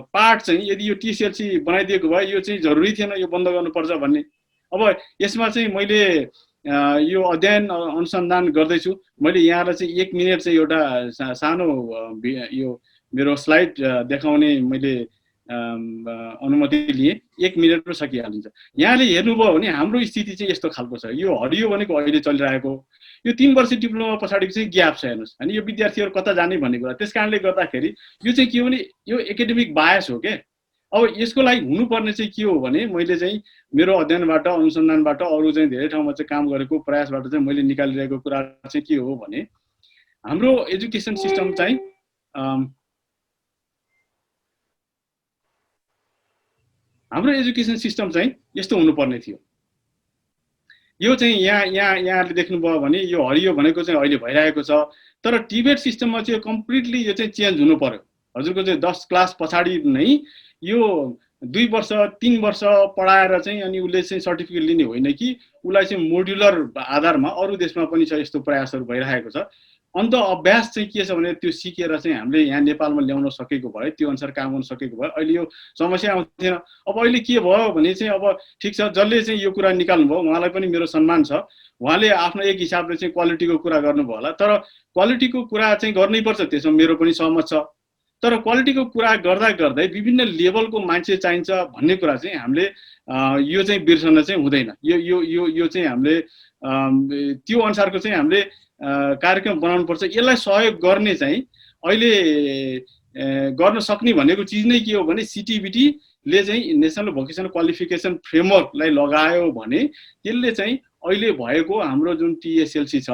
पार्ट चाहिँ यदि यो TSLC बनाइदिएको भए यो चाहिँ जरुरी थिएन, यो बन्द गर्नुपर्छ भन्ने। अब यसमा चाहिँ मैले यो अध्ययन अनुसन्धान गर्दैछु। मैले यहाँलाई चाहिँ 1 मिनेट चाहिँ एउटा सानो यो मेरो स्लाइड देखाउने मैले अनुमति लिए। 1 मिनेटमा सकिहालिन्छ। यहाँले हेर्नुभयो भने हाम्रो स्थिति चाहिँ यस्तो खालको छ। यो हरियो भनेको अहिले चलिरहेको, यो 3 वर्ष डिप्लोमा पछाडिको चाहिँ ग्याप छ हेर्नुहोस् हैन। यो विद्यार्थीहरू कता जाने भन्ने कुरा। त्यस कारणले गर्दाखेरि यो चाहिँ के हो भने यो एकाडेमिक बायस हो के। अब यसको लागि हुनुपर्ने चाहिँ के हो भने, मैले चाहिँ मेरो अध्ययनबाट, अनुसन्धानबाट, अरू चाहिँ धेरै ठाउँमा चाहिँ काम गरेको प्रयासबाट चाहिँ मैले निकालिरहेको कुरा चाहिँ के हो भने, हाम्रो एजुकेसन सिस्टम चाहिँ हाम्रो एजुकेसन सिस्टम चाहिँ यस्तो हुनुपर्ने थियो। यो चाहिँ यहाँले देख्नुभयो भने यो हरियो भनेको चाहिँ अहिले भइरहेको छ, तर टिबेट सिस्टममा चाहिँ कम्प्लिटली यो चाहिँ चेन्ज हुनु पर्यो। हजुरको चाहिँ 10 क्लास पछाडि नै यो 2 वर्ष 3 वर्ष पढाएर चाहिँ अनि उसले चाहिँ सर्टिफिकेट लिने होइन कि उसलाई चाहिँ मोड्युलर आधारमा अरू देशमा पनि छ यस्तो प्रयासहरू भइरहेको छ। अन्त अभ्यास चाहिँ के छ भने त्यो सिकेर चाहिँ हामीले यहाँ नेपालमा ल्याउन सकेको भए, त्यो अनुसार काम गर्न सकेको भए अहिले यो समस्या आउँथेन। अब अहिले के भयो भने चाहिँ अब ठिक छ, जसले चाहिँ यो कुरा निकाल्नुभयो उहाँलाई पनि मेरो सम्मान छ, उहाँले आफ्नो एक हिसाबले चाहिँ क्वालिटीको कुरा गर्नुभयो होला, तर क्वालिटीको कुरा चाहिँ गर्नैपर्छ, त्यसमा मेरो पनि सहमत छ। तर क्वालिटीको कुरा गर्दा गर्दै विभिन्न लेभलको मान्छे चाहिन्छ भन्ने कुरा चाहिँ हामीले यो चाहिँ बिर्सन चाहिँ हुँदैन। यो चाहिँ हामीले त्यो अनुसारको चाहिँ हामीले कार्यक्रम बनाउनुपर्छ। यसलाई सहयोग गर्ने चाहिँ अहिले गर्न सक्ने भनेको चिज नै के हो भने सिटिबिटीले चाहिँ नेसनल भोकेसनल क्वालिफिकेसन फ्रेमवर्कलाई लगायो भने त्यसले चाहिँ अहिले भएको हाम्रो जुन टिएसएलसी छ,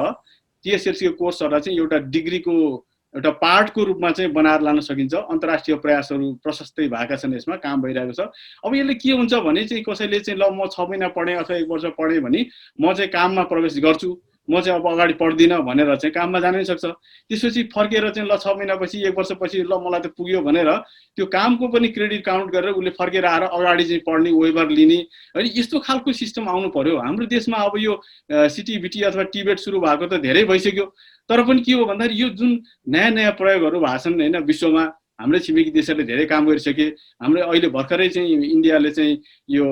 टिएसएलसीको कोर्सहरूलाई चाहिँ एउटा डिग्रीको एउटा पार्टको रूपमा चाहिँ बनाएर लान सकिन्छ। अन्तर्राष्ट्रिय प्रयासहरू प्रशस्तै भएका छन्, यसमा काम भइरहेको छ। अब यसले के हुन्छ भने चाहिँ कसैले चाहिँ ल म 6 महिना पढेँ अथवा 1 वर्ष पढेँ भने म चाहिँ काममा प्रवेश गर्छु, म चाहिँ अब अगाडि पढ्दिनँ भनेर चाहिँ काममा जानै सक्छ। त्यसपछि फर्केर चाहिँ ल 6 महिनापछि 1 वर्षपछि ल मलाई त पुग्यो भनेर त्यो कामको पनि क्रेडिट काउन्ट गरेर उसले फर्केर आएर अगाडि चाहिँ पढ्ने, वेबर लिने, होइन यस्तो खालको सिस्टम आउनु पर्यो। हाम्रो देशमा अब यो सिटिबिटी अथवा टिबेट सुरु भएको त धेरै भइसक्यो, तर पनि के हो भन्दाखेरि यो जुन नयाँ नयाँ प्रयोगहरू भएको छन् होइन विश्वमा, हाम्रै छिमेकी देशहरूले धेरै काम गरिसके। हाम्रो अहिले भर्खरै चाहिँ इन्डियाले चाहिँ यो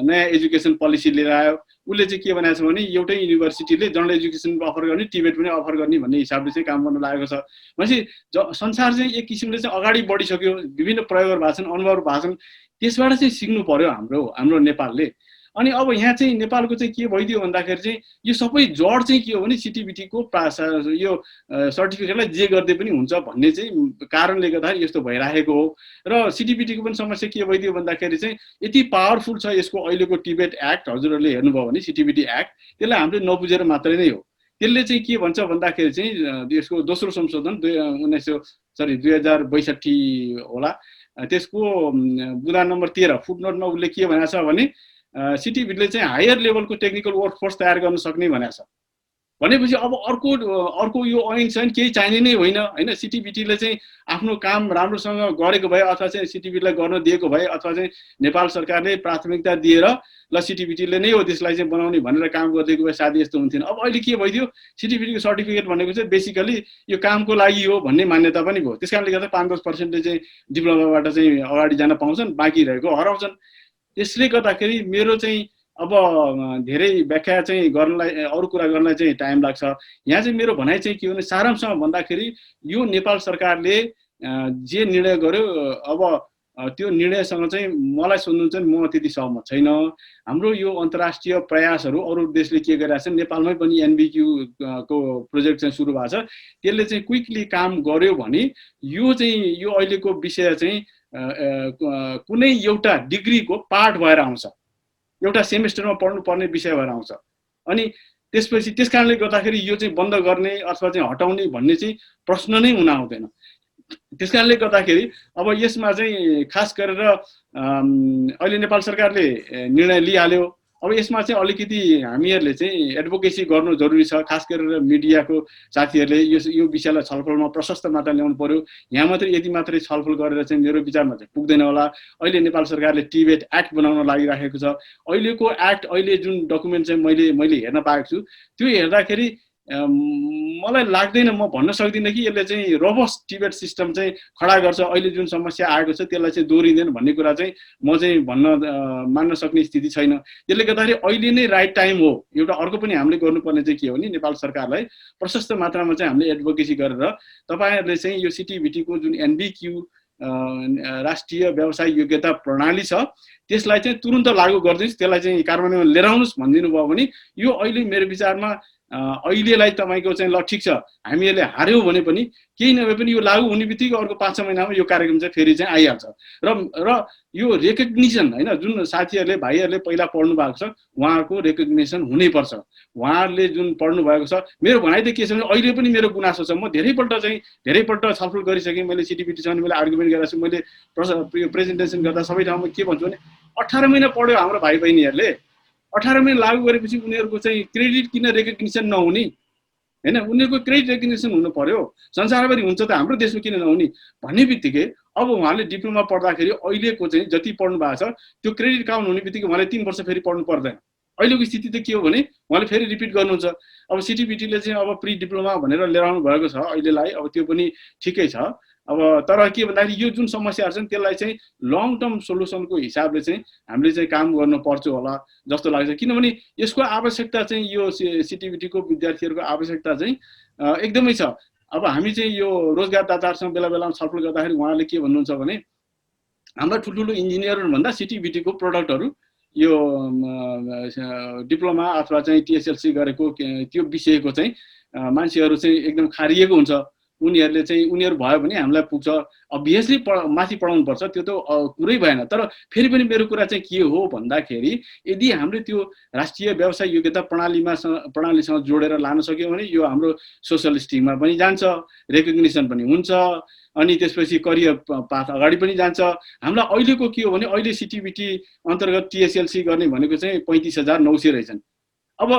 नयाँ एजुकेसन पोलिसी लिएर आयो। उसले चाहिँ के भनेको छ भने एउटै युनिभर्सिटीले जनरल एजुकेसन अफर गर्ने, टिबेट पनि अफर गर्ने भन्ने हिसाबले चाहिँ काम गर्न लागेको छ। भनेपछि संसार चाहिँ एक किसिमले चाहिँ अगाडि बढिसक्यो, विभिन्न प्रयोगहरू भएको छन्, अनुभवहरू भएको छन्, त्यसबाट चाहिँ सिक्नु पर्यो हाम्रो नेपालले। अनि अब यहाँ चाहिँ नेपालको चाहिँ के भइदियो भन्दाखेरि चाहिँ यो सबै जड चाहिँ के हो भने सिटिबिटीको यो सर्टिफिकेटलाई जे गर्दै पनि हुन्छ भन्ने चाहिँ कारणले गर्दाखेरि यस्तो भइरहेको हो। र सिटिबिटीको पनि समस्या के भइदियो भन्दाखेरि चाहिँ यति पावरफुल छ यसको अहिलेको टिबेट एक्ट, हजुरहरूले हेर्नुभयो भने सिटिबिटी एक्ट, त्यसलाई हामीले नबुझेर मात्रै नै हो। त्यसले चाहिँ के भन्छ भन्दाखेरि चाहिँ यसको दोस्रो संशोधन 2062 होला, त्यसको बुँदा नम्बर 13 फुटनोटमा उसले के भनेको छ भने सिटिबिटीले चाहिँ हायर लेभलको टेक्निकल वर्कफोर्स तयार गर्न सक्ने भनेको छ। भनेपछि अब अर्को यो ऐन छैन केही चाहिने नै होइन। सिटिबिटीले चाहिँ आफ्नो काम राम्रोसँग गरेको भए अथवा चाहिँ सिटिबिटीलाई गर्न दिएको भए अथवा चाहिँ नेपाल सरकारले प्राथमिकता दिएर ल सिटिबिटीले नै हो त्यसलाई चाहिँ बनाउने भनेर काम गरिदिएको भए साथै यस्तो हुन्थेन। अब अहिले के भइदियो, सिटिबिटीको सर्टिफिकेट भनेको चाहिँ बेसिकली यो कामको लागि हो भन्ने मान्यता पनि भयो। त्यस कारणले गर्दा 5-10% चाहिँ डिप्लोमाबाट चाहिँ अगाडि जान पाउँछन्, बाँकी रहेको हराउँछन्। त्यसले गर्दाखेरि मेरो चाहिँ अब धेरै व्याख्या चाहिँ गर्नलाई, अरू कुरा गर्नलाई चाहिँ टाइम लाग्छ। यहाँ चाहिँ मेरो भनाइ चाहिँ के हो भने सारांशमा भन्दाखेरि यो नेपाल सरकारले जे निर्णय गर्यो अब त्यो निर्णयसँग चाहिँ मलाई सोध्नुहुन्छ नि म त्यति सहमत छैन। हाम्रो यो अन्तर्राष्ट्रिय प्रयासहरू अरू देशले के गरिरहेको छ, नेपालमै पनि एनबिक्यू को प्रोजेक्ट चाहिँ सुरु भएको छ, त्यसले चाहिँ क्विकली काम गर्यो भने यो चाहिँ यो अहिलेको विषय चाहिँ कुनै एउटा डिग्रीको पार्ट भएर आउँछ, एउटा सेमेस्टरमा पढ्नुपर्ने विषय भएर आउँछ। अनि त्यसपछि त्यस कारणले गर्दाखेरि यो चाहिँ बन्द गर्ने अथवा चाहिँ हटाउने भन्ने चाहिँ प्रश्न नै हुन आउँदैन। त्यस कारणले गर्दाखेरि अब यसमा चाहिँ खास गरेर अहिले नेपाल सरकारले निर्णय लिइहाल्यो। अब यसमा चाहिँ अलिकति हामीहरूले चाहिँ एडभोकेसी गर्नु जरुरी छ। खास गरेर मिडियाको साथीहरूले यो विषयलाई छलफलमा प्रशस्त मात्रा ल्याउनु पर्यो। यहाँ मात्रै यति मात्रै छलफल गरेर चाहिँ मेरो विचारमा चाहिँ पुग्दैन होला। अहिले नेपाल सरकारले टिबेट एक्ट बनाउन लागिराखेको छ। अहिलेको एक्ट, अहिले जुन डकुमेन्ट चाहिँ मैले हेर्न पाएको छु, त्यो हेर्दाखेरि मलाई लाग्दैन, म भन्न सक्दिनँ कि यसले चाहिँ रोबस्ट टिबेट सिस्टम चाहिँ खडा गर्छ। अहिले जुन समस्या आएको छ त्यसलाई चाहिँ दोहोरिँदैन भन्ने कुरा चाहिँ म चाहिँ मान्न सक्ने स्थिति छैन। त्यसले गर्दाखेरि अहिले नै राइट टाइम हो। एउटा अर्को पनि हामीले गर्नुपर्ने चाहिँ के हो भने नेपाल सरकारलाई प्रशस्त मात्रामा चाहिँ हामीले एडभोकेसी गरेर तपाईहरुले चाहिँ यो सिटिभिटीको जुन एनबिक्यू राष्ट्रिय व्यवसाय योग्यता प्रणाली छ त्यसलाई चाहिँ तुरुन्त लागू गरिदिनुस्, त्यसलाई चाहिँ कार्यान्वयनमा लिएर आउनुस् भनिदिनु भयो भने यो अहिले मेरो विचारमा अहिलेलाई तपाईँको चाहिँ ल ठिक छ हामीहरूले हार्यौँ भने पनि केही नभए पनि यो लागू हुने बित्तिकै अर्को 5-6 महिनामा यो कार्यक्रम चाहिँ फेरि चाहिँ आइहाल्छ र यो रेकग्निसन होइन जुन साथीहरूले भाइहरूले पहिला पढ्नु भएको छ उहाँहरूको रेकग्निसन हुनैपर्छ उहाँहरूले जुन पढ्नु भएको छ मेरो भनाइ त के छ भने अहिले पनि मेरो गुनासो छ म धेरैपल्ट छलफल गरिसकेँ मैले सिटिबिटीसँग मैले आर्गुमेन्ट गरेको छु मैले प्रेजेन्टेसन गर्दा सबै ठाउँमा के भन्छु भने 18 महिना पढ्यो हाम्रो भाइ बहिनीहरूले 18 महिना लागू गरेपछि उनीहरूको चाहिँ क्रेडिट किन रेकग्निसन नहुने हैन उनीहरूको क्रेडिट रेकग्निसन हुनु पर्यो संसारभरि हुन्छ त हाम्रो देशमा किन नहुने भन्ने बित्तिकै अब उहाँले डिप्लोमा पढ्दाखेरि अहिलेको चाहिँ जति पढ्नु भएको छ त्यो क्रेडिट काउन्ट हुने बित्तिकै उहाँले 3 वर्ष फेरि पढ्नु पर्दैन अहिलेको स्थिति त के हो भने उहाँले फेरि रिपिट गर्नुहुन्छ अब सिटिबिटीले चाहिँ अब प्री डिप्लोमा भनेर लिएर आउनु भएको छ अहिलेलाई अब त्यो पनि ठिकै छ अब तर के भन्दाखेरि यो जुन समस्याहरू छन् त्यसलाई चाहिँ लङ टर्म सोलुसनको हिसाबले चाहिँ हामीले चाहिँ काम गर्नुपर्छ होला जस्तो लाग्छ किनभने यसको आवश्यकता चाहिँ यो सिटिबिटीको विद्यार्थीहरूको आवश्यकता चाहिँ एकदमै छ अब हामी चाहिँ यो रोजगारदाताहरूसँग बेला बेलामा छलफल गर्दाखेरि उहाँले के भन्नुहुन्छ भने हाम्रा ठुल्ठुलो इन्जिनियरहरूभन्दा सिटिबिटीको प्रडक्टहरू यो डिप्लोमा अथवा चाहिँ टिएसएलसी गरेको त्यो विषयको चाहिँ मान्छेहरू चाहिँ एकदम खारिएको हुन्छ उनीहरू भयो भने हामीलाई पुग्छ अभियसली माथि पढाउनु पर्छ त्यो त कुरै भएन तर फेरि पनि मेरो कुरा चाहिँ के हो भन्दाखेरि यदि हामीले त्यो राष्ट्रिय व्यवसाय योग्यता प्रणालीसँग जोडेर लान सक्यौँ भने यो हाम्रो सोशल स्टिममा पनि जान्छ रेकग्निसन पनि हुन्छ अनि त्यसपछि करियर पाथ अगाडि पनि जान्छ हामीलाई अहिलेको के हो भने अहिले सिटिबिटी अन्तर्गत टिएसएलसी गर्ने भनेको चाहिँ 35,900 रहेछन् अब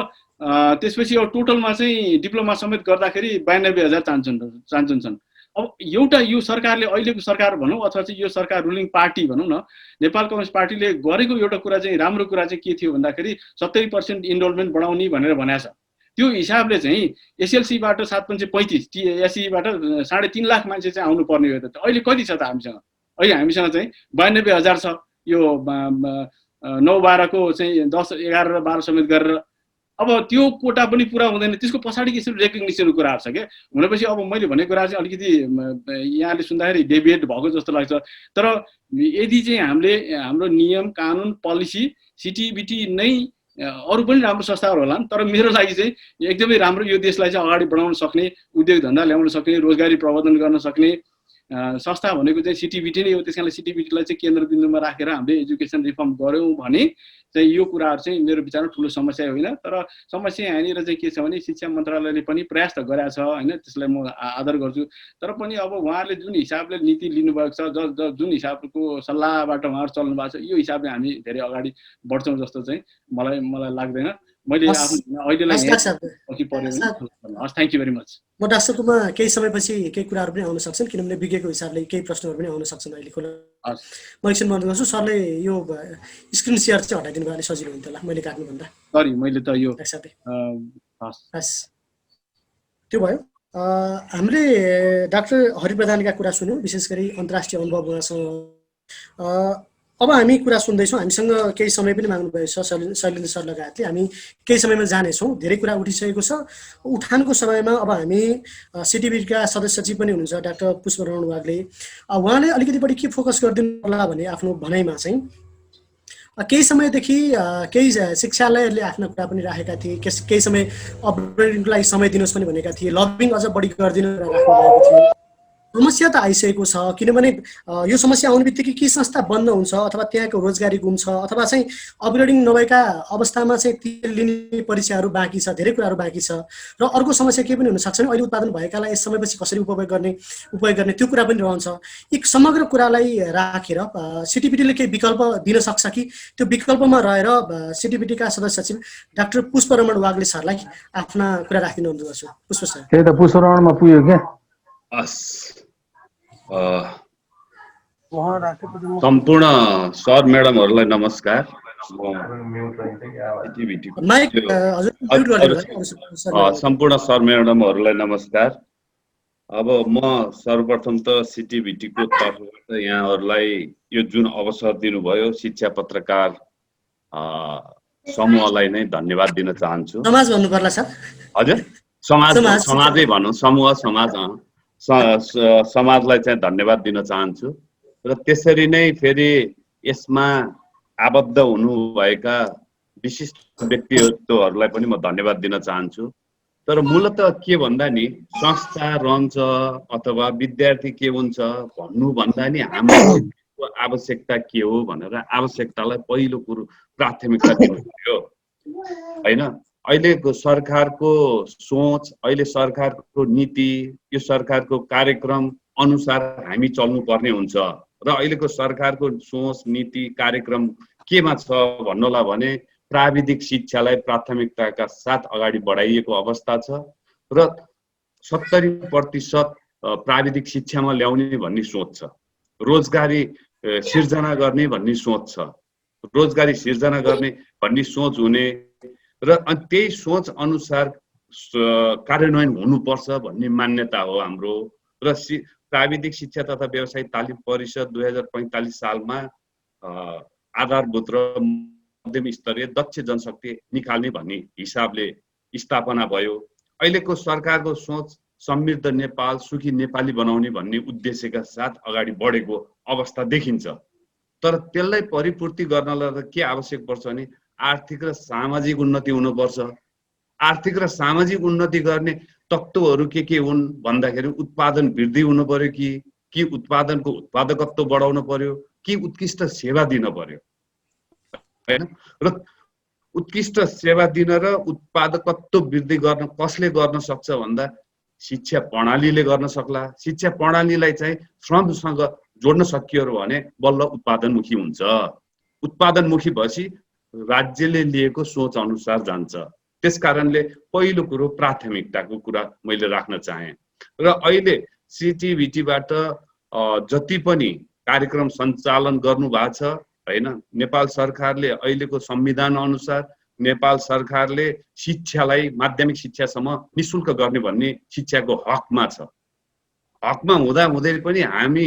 त्यसपछि अब टोटलमा चाहिँ डिप्लोमा समेत गर्दाखेरि 92,000 चान्चुन छन् अब एउटा यो सरकारले अहिलेको सरकार भनौँ अथवा चाहिँ यो सरकार रुलिङ पार्टी भनौँ न नेपाल कम्युनिस्ट पार्टीले गरेको एउटा कुरा चाहिँ राम्रो कुरा चाहिँ के थियो भन्दाखेरि 70% इनरोलमेन्ट बढाउने भनेर भनेको छ त्यो हिसाबले चाहिँ एसएलसीबाट 7,535 टिएससीबाट 3.5 लाख मान्छे चाहिँ आउनु पर्ने हो त अहिले कति छ त हामीसँग अहिले हामीसँग चाहिँ 92,000 छ यो 9-12 को चाहिँ 10, 11 र 12 समेत गरेर अब त्यो कोटा पनि पुरा हुँदैन त्यसको पछाडि यसरी रेकग्निसनको कुराहरू छ के भनेपछि अब मैले भनेको कुरा चाहिँ अलिकति यहाँले सुन्दाखेरि डेभिएट भएको जस्तो लाग्छ तर यदि चाहिँ हामीले हाम्रो नियम कानुन पोलिसी सिटिबिटी नै अरु पनि राम्रो संस्थाहरू होला तर मेरो लागि चाहिँ एकदमै राम्रो यो देशलाई चाहिँ अगाडि बढाउन सक्ने उद्योग धन्दा ल्याउन सक्ने रोजगारी प्रवर्धन गर्न सक्ने संस्था भनेको चाहिँ सिटिबिटी नै हो त्यसकारणले सिटिबिटीलाई चाहिँ केन्द्रबिन्दुमा राखेर हामीले एजुकेसन रिफर्म गर्यौं भने चाहिँ यो कुराहरु चाहिँ मेरो विचारमा ठूलो समस्या होइन तर समस्या यहाँनिर चाहिँ के छ भने शिक्षा मन्त्रालयले पनि प्रयास त गरेको छ हैन त्यसलाई म आदर गर्छु तर पनि अब उहाँहरूले जुन हिसाबले नीति लिनुभएको छ जुन हिसाबको सल्लाहबाट उहाँहरू चल्नु भएको छ यो हिसाबले हामी धेरै अगाडि बढ्छौं जस्तो चाहिँ मलाई लाग्दैन मैले अहिलेलाई पछि पर्यो थ्यांक यू भेरी मच म डाक्टरकोमा केही समयपछि केही कुराहरु पनि आउन सक्छन् किनभने विज्ञको हिसाबले केही प्रश्नहरु पनि आउन सक्छन् अहिले खोला म एकछिन बन्द गर्छु सरले यो स्क्रिन शेयर चाहिँ हटाइदिनु भएले सजिलो हुन्थ्यो होला मैले काट्नु भन्दा सरी मैले त यो हस् त्यो भयो हामीले डाक्टर हरिप्रधानका कुरा सुन्यौं विशेष गरी अन्तर्राष्ट्रिय अनुभव उहाँसँग अब हामी कुरा सुन्दैछौं हामीसँग केही समय पनि माग्नु भएको छ शैलेन्द्र सर लगायतले हामी केही समयमा जानेछौं धेरै कुरा उठिसकेको छ उठानको समयमा अब हामी सिटिबिटीका सदस्य सचिव पनि हुनुहुन्छ डाक्टर पुष्परमण वाग्ले उहाँले अलिकति बढी के फोकस गर्दिनु पर्ला भन्ने आफ्नो भनाइमा चाहिँ केही समयदेखि केही शिक्षालयहरूले आफ्ना कुरा पनि राखेका थिए केही समय अपग्रेडिङको लागि समय दिनुहोस् पनि भनेका थिए लबिङ अझ बढी गरिदिनु राख्नु भएको थियो समस्या त आइसकेको छ किनभने यो समस्या आउने बित्तिकै के संस्था बन्द हुन्छ अथवा त्यहाँको रोजगारी गुम्छ अथवा चाहिँ अपग्रेडिङ नभएका अवस्थामा चाहिँ ती लिने परीक्षाहरू बाँकी छ धेरै कुराहरू बाँकी छ र अर्को समस्या के पनि हुन सक्छ नि अहिले उत्पादन भएकालाई यस समयपछि कसरी उपयोग गर्ने त्यो कुरा पनि रहन्छ एक समग्र कुरालाई राखेर सिटिबिटीले केही विकल्प दिन सक्छ कि त्यो विकल्पमा रहेर सिटिबिटीका सदस्य सचिव डाक्टर पुष्परमण वाग्ले सरलाई आफ्ना कुरा राखिदिनु हुँदैछ पुष्प सर त्यही त पुष्परमणमा पुग्यो के सम्पूर्ण सर म्याडमहरुलाई नमस्कार सम्पूर्ण सर म्याडमहरुलाई नमस्कार अब म सर्वप्रथम त सिटिबिटीको तर्फबाट यहाँहरुलाई यो जुन अवसर दिनुभयो शिक्षा पत्रकार समूहलाई नै धन्यवाद दिन चाहन्छु समाज भन्नु पर्ला सर हजुर समाजै भनौं समूह समाजलाई चाहिँ धन्यवाद दिन चाहन्छु र त्यसरी नै फेरि यसमा आबद्ध हुनुभएका विशिष्ट व्यक्तित्वहरूलाई पनि म धन्यवाद दिन चाहन्छु तर मूलत के भन्दा नि संस्था रहन्छ अथवा विद्यार्थी के हुन्छ भन्नु भन्दा नि हाम्रो आवश्यकता के हो भनेर आवश्यकतालाई पहिलो कुरो प्राथमिकता दिनु पर्यो हैन। अहिलेको सरकारको सोच, अहिले सरकारको नीति, यो सरकारको कार्यक्रम अनुसार हामी चल्नुपर्ने हुन्छ र अहिलेको सरकारको सोच नीति कार्यक्रम केमा छ भन्नला भने प्राविधिक शिक्षालाई प्राथमिकताका साथ अगाडि बढाइएको अवस्था छ र 70% प्राविधिक शिक्षामा ल्याउने भन्ने सोच छ। रोजगारी सिर्जना गर्ने भन्ने सोच छ, रोजगारी सिर्जना गर्ने भन्ने सोच हुने र त्यही सोच अनुसार कार्यान्वयन हुनुपर्छ भन्ने मान्यता हो हाम्रो। र प्राविधिक शिक्षा तथा व्यवसायिक तालिम परिषद 2045 सालमा आधारभूत र मध्यम स्तरीय दक्ष जनशक्ति निकाल्ने भन्ने हिसाबले स्थापना भयो। अहिलेको सरकारको सोच समृद्ध नेपाल सुखी नेपाली बनाउने भन्ने उद्देश्यका साथ अगाडि बढेको अवस्था देखिन्छ। तर त्यसलाई परिपूर्ति गर्नलाई के आवश्यक पर्छ भने आर्थिक र सामाजिक उन्नति हुनुपर्छ। आर्थिक र सामाजिक उन्नति गर्ने तत्त्वहरू के हुन् भन्दाखेरि उत्पादन वृद्धि हुनु पर्यो कि उत्पादनको उत्पादकत्व बढाउनु पर्यो कि उत्कृष्ट सेवा दिन पर्यो हैन। र उत्कृष्ट सेवा दिन र उत्पादकत्व वृद्धि गर्न कसले गर्न सक्छ भन्दा शिक्षा प्रणालीले गर्न सक्ला। शिक्षा प्रणालीलाई चाहिँ श्रमसँग जोड्न सकियो भने बल्ल उत्पादनमुखी हुन्छ। उत्पादनमुखी भएपछि राज्यले लिएको सोच अनुसार जान्छ। त्यसकारणले पहिलो कुरो प्राथमिकताको कुरा मैले राख्न चाहे। र अहिले सिटिभिटीबाट जति पनि कार्यक्रम सञ्चालन गर्नु भएको छ हैन, नेपाल सरकारले अहिलेको संविधान अनुसार नेपाल सरकारले शिक्षालाई माध्यमिक शिक्षासम्म निशुल्क गर्ने भन्ने शिक्षाको हकमा छ। हकमा हुँदा हुँदै पनि हामी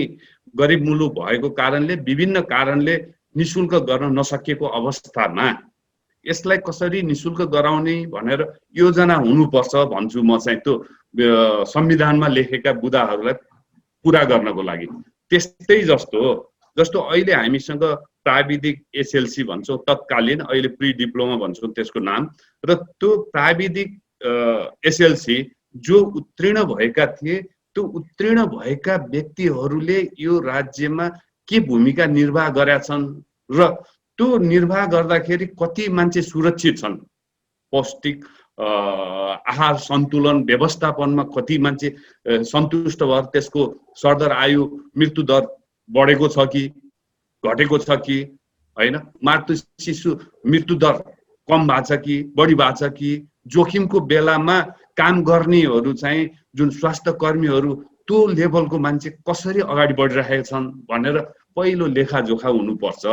गरिब मुलुक भएको कारणले विभिन्न कारणले निशुल्क गर्न नसकेको अवस्थामा यसलाई कसरी निशुल्क गराउने भनेर योजना हुनुपर्छ भन्छु म चाहिँ। त्यो संविधानमा लेखेका बुदाहरूलाई पुरा गर्नको लागि त्यस्तै जस्तो अहिले हामीसँग प्राविधिक एसएलसी भन्छौँ तत्कालीन, अहिले प्री डिप्लोमा भन्छौँ त्यसको नाम। र त्यो प्राविधिक एसएलसी जो उत्तीर्ण भएका थिए त्यो उत्तीर्ण भएका व्यक्तिहरूले यो राज्यमा के भूमिका निर्वाह गरेका छन् र त्यो निर्वाह गर्दाखेरि कति मान्छे सुरक्षित छन्, पौष्टिक आहार सन्तुलन व्यवस्थापनमा कति मान्छे सन्तुष्ट भएर त्यसको सरदर आयु मृत्यु दर बढेको छ कि घटेको छ कि हैन, मातृ शिशु मृत्यु दर कम भएको छ कि बढी भएको छ कि, जोखिमको बेलामा काम गर्नेहरू चाहिँ जुन स्वास्थ्य कर्मीहरू त्यो लेभलको मान्छे कसरी अगाडि बढिरहेका छन् भनेर पहिलो लेखाजोखा हुनुपर्छ।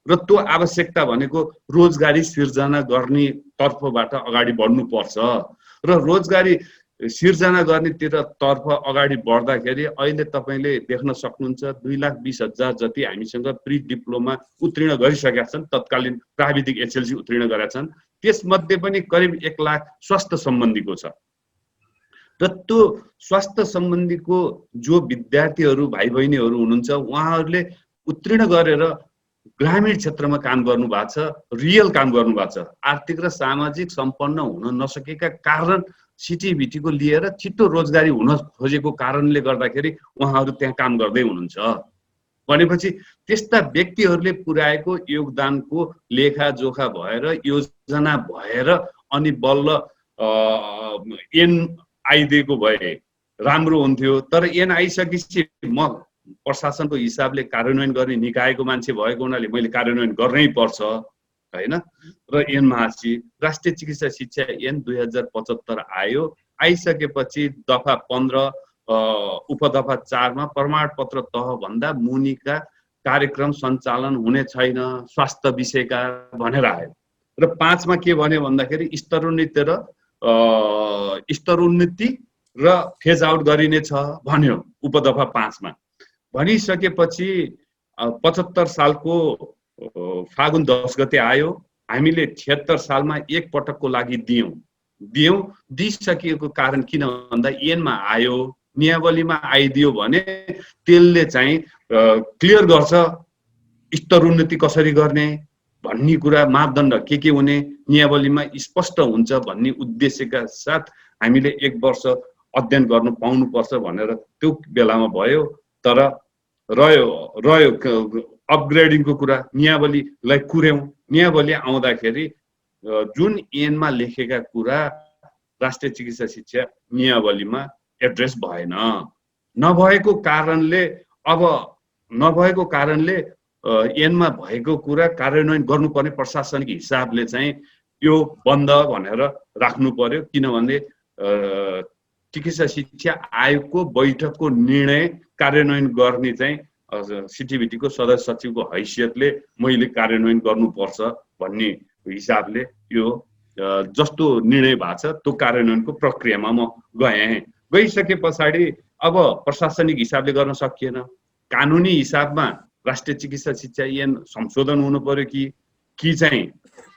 र त्यो आवश्यकता भनेको रोजगारी सिर्जना गर्ने तर्फबाट अगाडि बढ्नुपर्छ। र रोजगारी सिर्जना गर्नेतिर तर्फ अगाडि बढ्दाखेरि अहिले तपाईले देख्न सक्नुहुन्छ 2,20,000 जति हामीसँग प्री डिप्लोमा उत्तीर्ण गरिसकेका छन्, तत्कालीन प्राविधिक एसएलसी उत्तीर्ण गरेका छन्। त्यसमध्ये पनि करिब 1 लाख स्वास्थ्य सम्बन्धीको छ। र त्यो स्वास्थ्य सम्बन्धीको जो विद्यार्थीहरू भाइ बहिनीहरू हुनुहुन्छ उहाँहरूले उत्तीर्ण गरेर ग्रामीण क्षेत्रमा काम गर्नु भएको छ, रियल काम गर्नु भएको छ। आर्थिक र सामाजिक सम्पन्न हुन नसकेका कारण सिटिभिटीको लिएर छिटो रोजगारी हुन खोजेको कारणले गर्दाखेरि उहाँहरू त्यहाँ काम गर्दै हुनुहुन्छ भनेपछि त्यस्ता व्यक्तिहरूले पुर्याएको योगदानको लेखाजोखा भएर योजना भएर अनि बल्ल एन आइदिएको भए राम्रो हुन्थ्यो। तर एन आइसकेपछि म प्रशासनको हिसाबले कार्यान्वयन गर्ने निकायको मान्छे भएको हुनाले मैले कार्यान्वयन गर्नै पर्छ हैन। र एन महासी राष्ट्रिय चिकित्सा शिक्षा एन 2075 आयो। आइसकेपछि दफा 15 उपदफा 4 मा प्रमाणपत्र तह भन्दा मुनिका कार्यक्रम सञ्चालन हुने छैन स्वास्थ्य विषयका भनेर आयो। र 5 मा के भन्यो भन्दाखेरि स्तरोन्नति र फेज आउट गरिने छ भन्यो उपदफा 5 मा। भनिसकेपछि 75 सालको फागुन 10 गते आयो। हामीले 76 सालमा एक पटकको लागि दिइसकिएको कारण किन भन्दा एनमा आयो, नियावलीमा आइदियो भने त्यसले चाहिँ क्लियर गर्छ स्तरोन्नति कसरी गर्ने भन्ने कुरा, मापदण्ड के हुने नियावलीमा स्पष्ट हुन्छ भन्ने उद्देश्यका साथ हामीले 1 वर्ष अध्ययन गर्नु पाउनुपर्छ भनेर त्यो बेलामा भयो। तर रह्यो अपग्रेडिङको कुरा, नियावलीलाई कुर्यौँ। नियावली आउँदाखेरि जुन ऐनमा लेखेका कुरा राष्ट्रिय चिकित्सा शिक्षा नियावलीमा एड्रेस भएन। नभएको कारणले ऐनमा भएको कुरा कार्यान्वयन गर्नुपर्ने प्रशासनिक हिसाबले चाहिँ यो बन्द भनेर राख्नु पर्यो। किनभने चिकित्सा शिक्षा आयोगको बैठकको निर्णय कार्यान्वयन गर्ने चाहिँ सिटिभिटीको सदस्य सचिवको हैसियतले मैले कार्यान्वयन गर्नुपर्छ भन्ने हिसाबले यो जस्तो निर्णय भएको छ त्यो कार्यान्वयनको प्रक्रियामा म गइसके पछाडि अब प्रशासनिक हिसाबले गर्न सकिएन। कानुनी हिसाबमा राष्ट्रिय चिकित्सा शिक्षा ऐन संशोधन हुनु पर्यो कि चाहिँ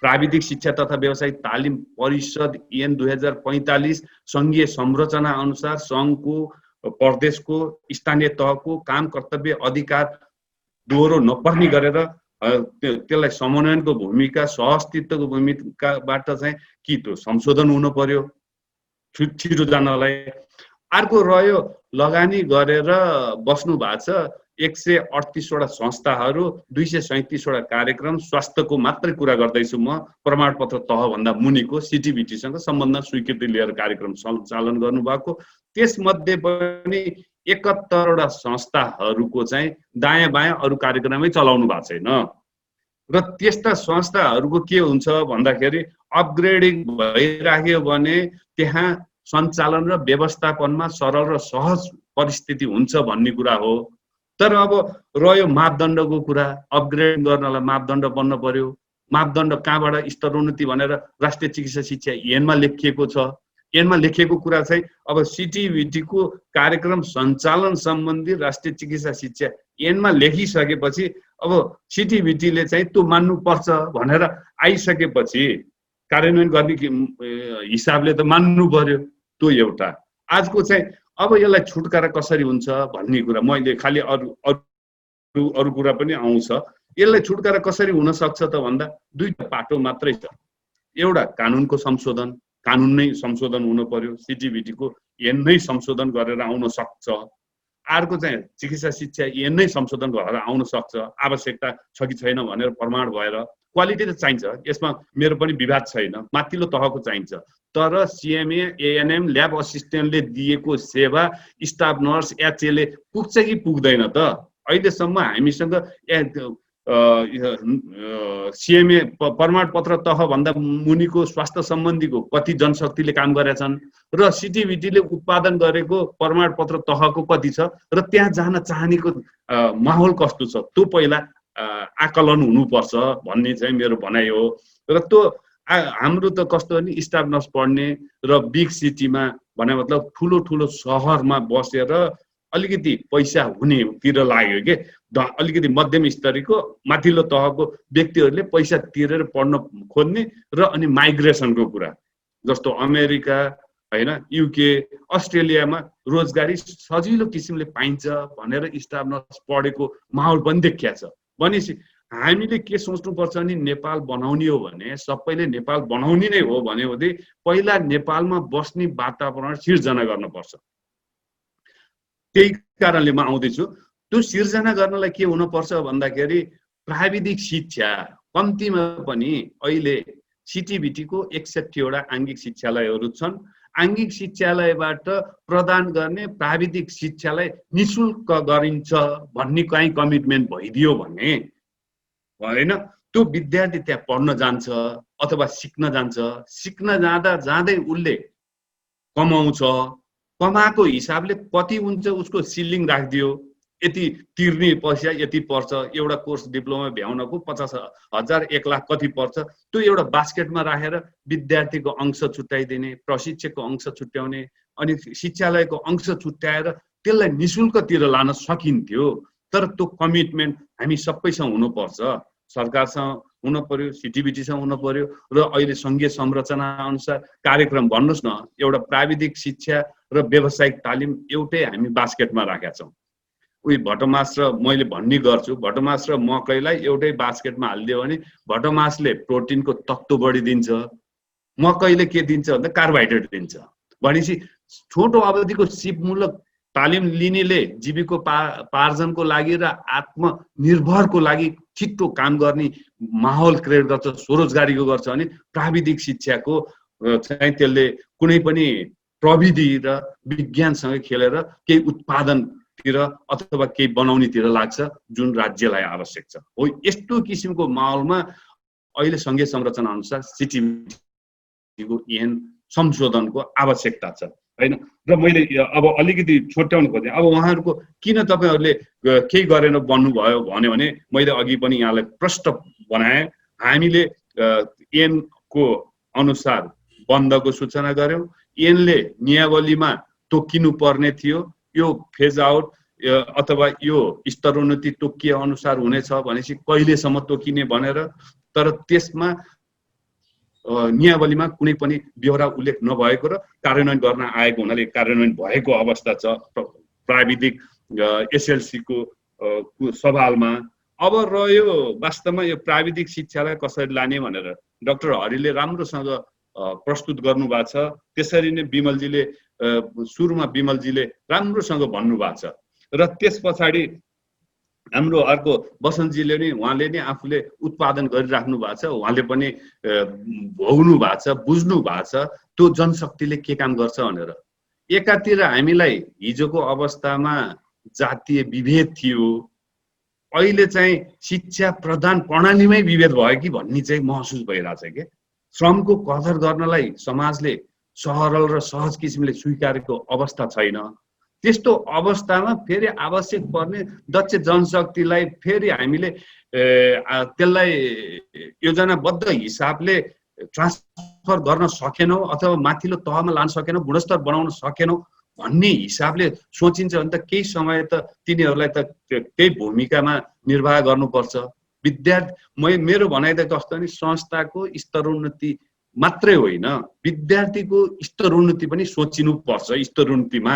प्राविधिक शिक्षा तथा व्यावसायिक तालिम परिषद ऐन 2045 सङ्घीय संरचना अनुसार सङ्घको प्रदेशको स्थानीय तहको काम कर्तव्य अधिकार दोहोरो नपर्ने गरेर त्यसलाई समन्वयनको भूमिका सहअस्तित्वको भूमिकाबाट चाहिँ कि त्यो संशोधन हुनु पर्यो छिटो जानलाई। अर्को रह्यो लगानी गरेर बस्नु भएको छ 138वटा संस्थाहरू, 237वटा कार्यक्रम, स्वास्थ्यको मात्रै कुरा गर्दैछु म, प्रमाणपत्र तहभन्दा मुनिको सिटिभिटीसँग सम्बन्ध स्वीकृति लिएर कार्यक्रम सञ्चालन गर्नुभएको। त्यसमध्ये पनि 71वटा संस्थाहरूको चाहिँ दायाँ बायाँ अरू कार्यक्रमै चलाउनु भएको छैन। र त्यस्ता संस्थाहरूको के हुन्छ भन्दाखेरि अपग्रेडिङ भइराख्यो भने त्यहाँ सञ्चालन र व्यवस्थापनमा सरल र सहज परिस्थिति हुन्छ भन्ने कुरा हो। तर अब रह्यो मापदण्डको कुरा, अपग्रेड गर्नलाई मापदण्ड बन्न पर्यो। मापदण्ड कहाँबाट स्तरोन्नति भनेर राष्ट्रिय चिकित्सा शिक्षा ऐनमा लेखिएको छ। ऐनमा लेखिएको कुरा चाहिँ अब सिटिभिटीको कार्यक्रम सञ्चालन सम्बन्धी राष्ट्रिय चिकित्सा शिक्षा ऐनमा लेखिसकेपछि अब सिटिभिटीले चाहिँ त्यो मान्नुपर्छ भनेर आइसकेपछि कार्यान्वयन गर्ने हिसाबले त मान्नु पर्यो। त्यो एउटा। आजको चाहिँ अब यसलाई छुटकारा कसरी हुन्छ भन्ने कुरा, मैले खालि अरू कुरा पनि आउँछ। यसलाई छुटकारा कसरी हुन सक्छ त भन्दा दुईटा पाटो मात्रै छ। एउटा कानुनको संशोधन, कानुन नै संशोधन हुनु पर्यो, सिटिभिटीको ऐन नै संशोधन गरेर आउन सक्छ। अर्को चाहिँ चिकित्सा शिक्षा ऐन नै संशोधन गरेर आउन सक्छ, आवश्यकता छ कि छैन भनेर प्रमाण भएर। क्वालिटी त चाहिन्छ, यसमा मेरो पनि विवाद छैन, माथिल्लो तहको चाहिन्छ। तर सिएमए एएनएम ल्याब असिस्टेन्टले दिएको सेवा स्टाफ नर्स एचएले पुग्छ कि पुग्दैन त? अहिलेसम्म हामीसँग सिएमए प्रमाणपत्र तहभन्दा मुनिको स्वास्थ्य सम्बन्धीको कति जनशक्तिले काम गरेछन् र सिटिभिटीले उत्पादन गरेको प्रमाणपत्र तहको कति छ र त्यहाँ जान चाहनेको माहौल कस्तो छ त्यो पहिला आकलन हुनुपर्छ भन्ने चाहिँ मेरो भनाइ हो। र त्यो हाम्रो त कस्तो नि स्टाफ नर्स पढ्ने र बिग सिटीमा भने मतलब ठुलो ठुलो सहरमा बसेर अलिकति पैसा हुनेतिर लाग्यो के, अलिकति मध्यम स्तरीयको माथिल्लो तहको व्यक्तिहरूले पैसा तिरेर पढ्न खोज्ने र अनि माइग्रेसनको कुरा जस्तो अमेरिका हैन, युके, अस्ट्रेलियामा रोजगारी सजिलो किसिमले पाइन्छ भनेर स्टाफ नर्स पढेको माहौल पनि देखिया छ। भनेपछि हामीले के सोच्नुपर्छ नि, नेपाल बनाउने हो भने सबैले नेपाल बनाउने नै हो भने पहिला नेपालमा बस्ने वातावरण सिर्जना गर्नुपर्छ। त्यही कारणले म आउँदैछु। त्यो सिर्जना गर्नलाई के हुनुपर्छ भन्दाखेरि प्राविधिक शिक्षा कम्तीमा पनि अहिले सिटिभिटीको 61वटा आङ्गिक शिक्षालयहरू छन्। आङ्गिक शिक्षालयबाट प्रदान गर्ने प्राविधिक शिक्षालाई निशुल्क गरिन्छ भन्ने कहीँ कमिटमेन्ट भइदियो भने हैन, त्यो विद्यार्थी त्यहाँ पढ्न जान्छ अथवा सिक्न जान्छ। सिक्न जाँदै उसले कमाउँछ, कमाएको हिसाबले कति हुन्छ उसको सिलिङ राखिदियो, यति तिर्ने पैसा यति पर्छ। एउटा कोर्स डिप्लोमा भ्याउनको 50,000 1 लाख कति पर्छ, त्यो एउटा बास्केटमा राखेर विद्यार्थीको अंश छुट्याइदिने, प्रशिक्षकको अंश छुट्याउने अनि शिक्षालयको अंश छुट्याएर त्यसलाई निशुल्कतिर लान सकिन्थ्यो। तर त्यो कमिटमेन्ट हामी सबैसँग हुनुपर्छ, सरकारसँग हुन पर्यो, सिटिभिटीसँग हुन पर्यो र अहिले सङ्घीय संरचना अनुसार कार्यक्रम भन्नुहोस् न। एउटा प्राविधिक शिक्षा र व्यावसायिक तालिम एउटै हामी बास्केटमा राखेका छौँ। उही भटमास र मैले भन्ने गर्छु, भटमास र मकैलाई एउटै बास्केटमा हालिदियो भने भटमासले प्रोटिनको तत्त्व बढी दिन्छ, मकैले के दिन्छ भन्दा कार्बोहाइड्रेट दिन्छ। भनेपछि छोटो अवधिको सिपमूलक तालिम लिनेले जीविकोपार्जनको लागि र आत्मनिर्भरको लागि छिट्टो काम गर्ने माहौल क्रिएट गर्छ, स्वरोजगारीको गर्छ भने प्राविधिक शिक्षाको चाहिँ त्यसले कुनै पनि प्रविधि र विज्ञानसँग खेलेर केही उत्पादनतिर अथवा केही बनाउनेतिर लाग्छ जुन राज्यलाई आवश्यक छ। हो यस्तो किसिमको माहौलमा अहिले सङ्घीय संरचना अनुसार सिटिभीको ऐन संशोधनको आवश्यकता छ हैन। र मैले अब अलिकति छोट्याउनु खोजेँ, अब उहाँहरूको किन तपाईँहरूले केही गरेर बन्नुभयो भन्यो भने मैले अघि पनि यहाँलाई प्रष्ट बनाएँ। हामीले ऐनको अनुसार बन्दको सूचना गर्यौँ, ऐनले नियावलीमा तोकिनु पर्ने थियो, यो फेज आउट अथवा यो स्तरोन्नति तोकिए अनुसार हुनेछ भनेपछि कहिलेसम्म तोकिने भनेर, तर त्यसमा नियावलीमा कुनै पनि ब्यौरा उल्लेख नभएको र कार्यान्वयन गर्न आएको हुनाले कार्यान्वयन भएको अवस्था छ प्राविधिक एसएलसीको सवालमा। अब रह्यो वास्तवमा यो प्राविधिक शिक्षालाई कसरी लाने भनेर डाक्टर हरिले राम्रोसँग प्रस्तुत गर्नुभएको छ। त्यसरी नै विमलजीले सुरुमा विमलजीले राम्रोसँग भन्नुभएको छ र त्यस पछाडि हाम्रो अर्को बसन्तजीले नि उहाँले नि आफूले उत्पादन गरिराख्नु भएको छ, उहाँले पनि भोग्नु भएको छ, बुझ्नु भएको छ त्यो जनशक्तिले के काम गर्छ भनेर। एकातिर हामीलाई हिजोको अवस्थामा जातीय विभेद थियो, अहिले चाहिँ शिक्षा प्रदान प्रणालीमै विभेद भयो कि भन्ने चाहिँ महसुस भइरहेछ के। श्रमको कदर गर्नलाई समाजले सरल र सहज किसिमले स्वीकारेको अवस्था छैन। त्यस्तो अवस्थामा फेरि आवश्यक पर्ने दक्ष जनशक्तिलाई फेरि हामीले त्यसलाई योजनाबद्ध हिसाबले ट्रान्सफर गर्न सकेनौँ अथवा माथिल्लो तहमा लान सकेनौँ, गुणस्तर बनाउन सकेनौँ भन्ने हिसाबले सोचिन्छ भने त केही समय त तिनीहरूलाई त त्यही भूमिकामा निर्वाह गर्नुपर्छ। विद्यार्थी मेरो भनाइ त कस्तो भने संस्थाको स्तरोन्नति मात्रै होइन, विद्यार्थीको स्तरोन्नति पनि सोचिनुपर्छ। स्तरोन्नतिमा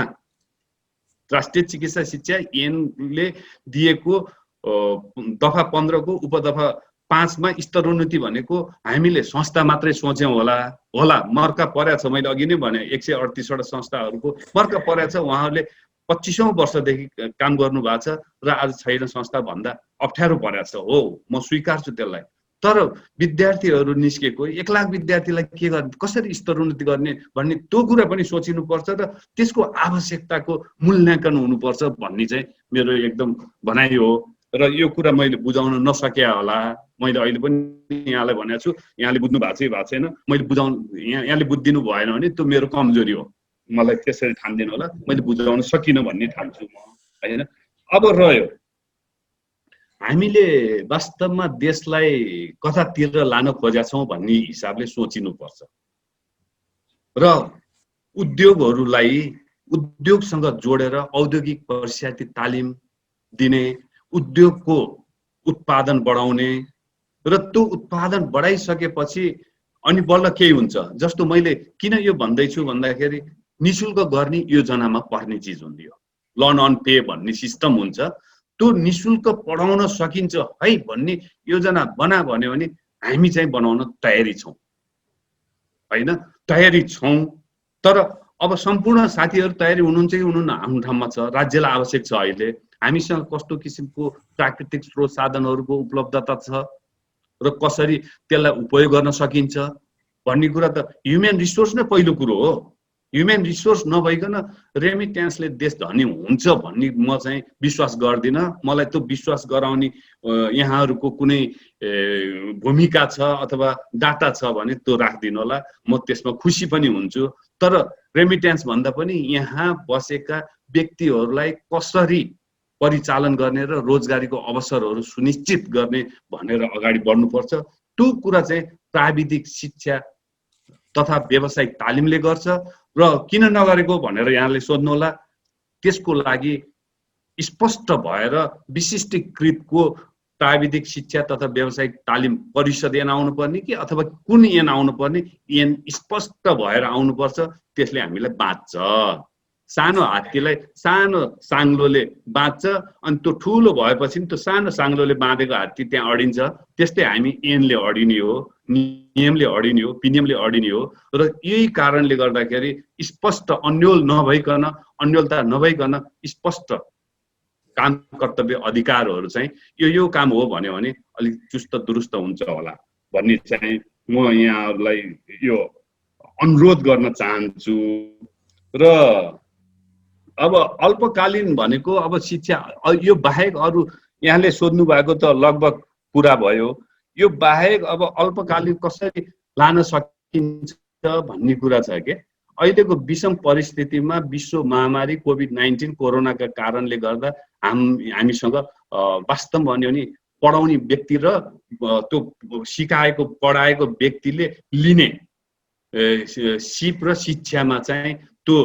राष्ट्रिय चिकित्सा शिक्षा ऐनले दिएको दफा 15 को उपदफा 5 मा स्तरोन्नति भनेको हामीले संस्था मात्रै सोच्यौँ होला मर्का परेको छ। मैले अघि नै भने 138 वटा संस्थाहरूको मर्का परेको छ। उहाँहरूले 25औं वर्षदेखि काम गर्नु भएको छ र आज छैन संस्था भन्दा अप्ठ्यारो परेको छ। हो, म स्वीकार्छु त्यसलाई। तर विद्यार्थीहरू निस्केको 1 लाख विद्यार्थीलाई के गर्ने, कसरी स्तरोन्नति गर्ने भन्ने त्यो कुरा पनि सोचिनुपर्छ र त्यसको आवश्यकताको मूल्याङ्कन हुनुपर्छ भन्ने चाहिँ मेरो एकदम भनाइ हो। र यो कुरा मैले बुझाउन नसके होला, मैले अहिले पनि यहाँलाई भनेको छु, यहाँले बुझ्नु भएको छ भएको छैन, मैले यहाँले बुझिदिनु भएन भने त्यो मेरो कमजोरी हो, मलाई त्यसरी ठान्दिनु होला, मैले बुझाउन सकिनँ भन्ने ठान्छु म हैन। अब रह्यो हामीले वास्तवमा देशलाई कतातिर लान खोजेका छौँ भन्ने हिसाबले सोचिनुपर्छ र उद्योगहरूलाई उद्योगसँग जोडेर औद्योगिक प्रशिक्षण तालिम दिने, उद्योगको उत्पादन बढाउने र त्यो उत्पादन बढाइसकेपछि अनि बल्ल केही हुन्छ। जस्तो मैले किन यो भन्दैछु भन्दाखेरि निशुल्क गर्ने योजनामा पर्ने चिज हुन्छ यो लर्न अन पे भन्ने सिस्टम हुन्छ। त्यो निशुल्क पढाउन सकिन्छ है भन्ने योजना भन्यो भने हामी चाहिँ बनाउन तयारी छौँ हैन, तयारी छौँ। तर अब सम्पूर्ण साथीहरू तयारी हुनुहुन्छ कि हुनुहुन्न आफ्नो ठाउँमा छ। राज्यलाई आवश्यक छ अहिले हामीसँग कस्तो किसिमको प्राकृतिक स्रोत साधनहरूको उपलब्धता छ र कसरी त्यसलाई उपयोग गर्न सकिन्छ भन्ने कुरा त ह्युमन रिसोर्स नै पहिलो कुरो हो। ह्युमन रिसोर्स नभइकन रेमिट्यान्सले देश धनी हुन्छ भन्ने म चाहिँ विश्वास गर्दिनँ। मलाई त्यो विश्वास गराउने यहाँहरूको कुनै भूमिका छ अथवा डाटा छ भने त्यो राखिदिनु होला, म त्यसमा खुसी पनि हुन्छु। तर रेमिट्यान्स भन्दा पनि यहाँ बसेका व्यक्तिहरूलाई कसरी परिचालन गर्ने र रोजगारीको अवसरहरू सुनिश्चित गर्ने भनेर अगाडि बढ्नुपर्छ। त्यो कुरा चाहिँ प्राविधिक शिक्षा तथा व्यावसायिक तालिमले गर्छ र किन नगरेको भनेर यहाँले सोध्नु होला। त्यसको लागि स्पष्ट भएर विशिष्टीकृतको प्राविधिक शिक्षा तथा व्यावसायिक तालिम परिषद ऐन आउनु पर्ने कि अथवा कुन ऐन आउनु पर्ने, ऐन स्पष्ट भएर आउनुपर्छ। त्यसले हामीलाई बाँच्छ। सानो हात्तीलाई सानो साङ्लोले बाँच्छ अनि त्यो ठुलो भएपछि त्यो सानो साङ्लोले बाँधेको हात्ती त्यहाँ अडिन्छ। त्यस्तै हामी ऐनले अडिने हो। नियमले अडिने हो, पिनियमले अडिने हो। र यही कारणले गर्दाखेरि स्पष्ट अन्योलता नभइकन स्पष्ट काम कर्तव्य अधिकारहरू चाहिँ यो काम हो भन्यो भने अलिक चुस्त दुरुस्त हुन्छ होला भन्ने चाहिँ म यहाँहरूलाई यो अनुरोध गर्न चाहन्छु। र अब अल्पकालीन भनेको अब शिक्षा, यो बाहेक अरू यहाँले सोध्नु भएको त लगभग पुरा भयो। यो बाहेक अब अल्पकालीन कसरी लान सकिन्छ भन्ने कुरा छ के। अहिलेको विषम परिस्थितिमा विश्व महामारी कोभिड-19 कोरोनाका कारणले गर्दा हामीसँग वास्तव भन्यो भने पढाउने व्यक्ति र त्यो सिकाएको पढाएको व्यक्तिले लिने सिप र शिक्षामा चाहिँ त्यो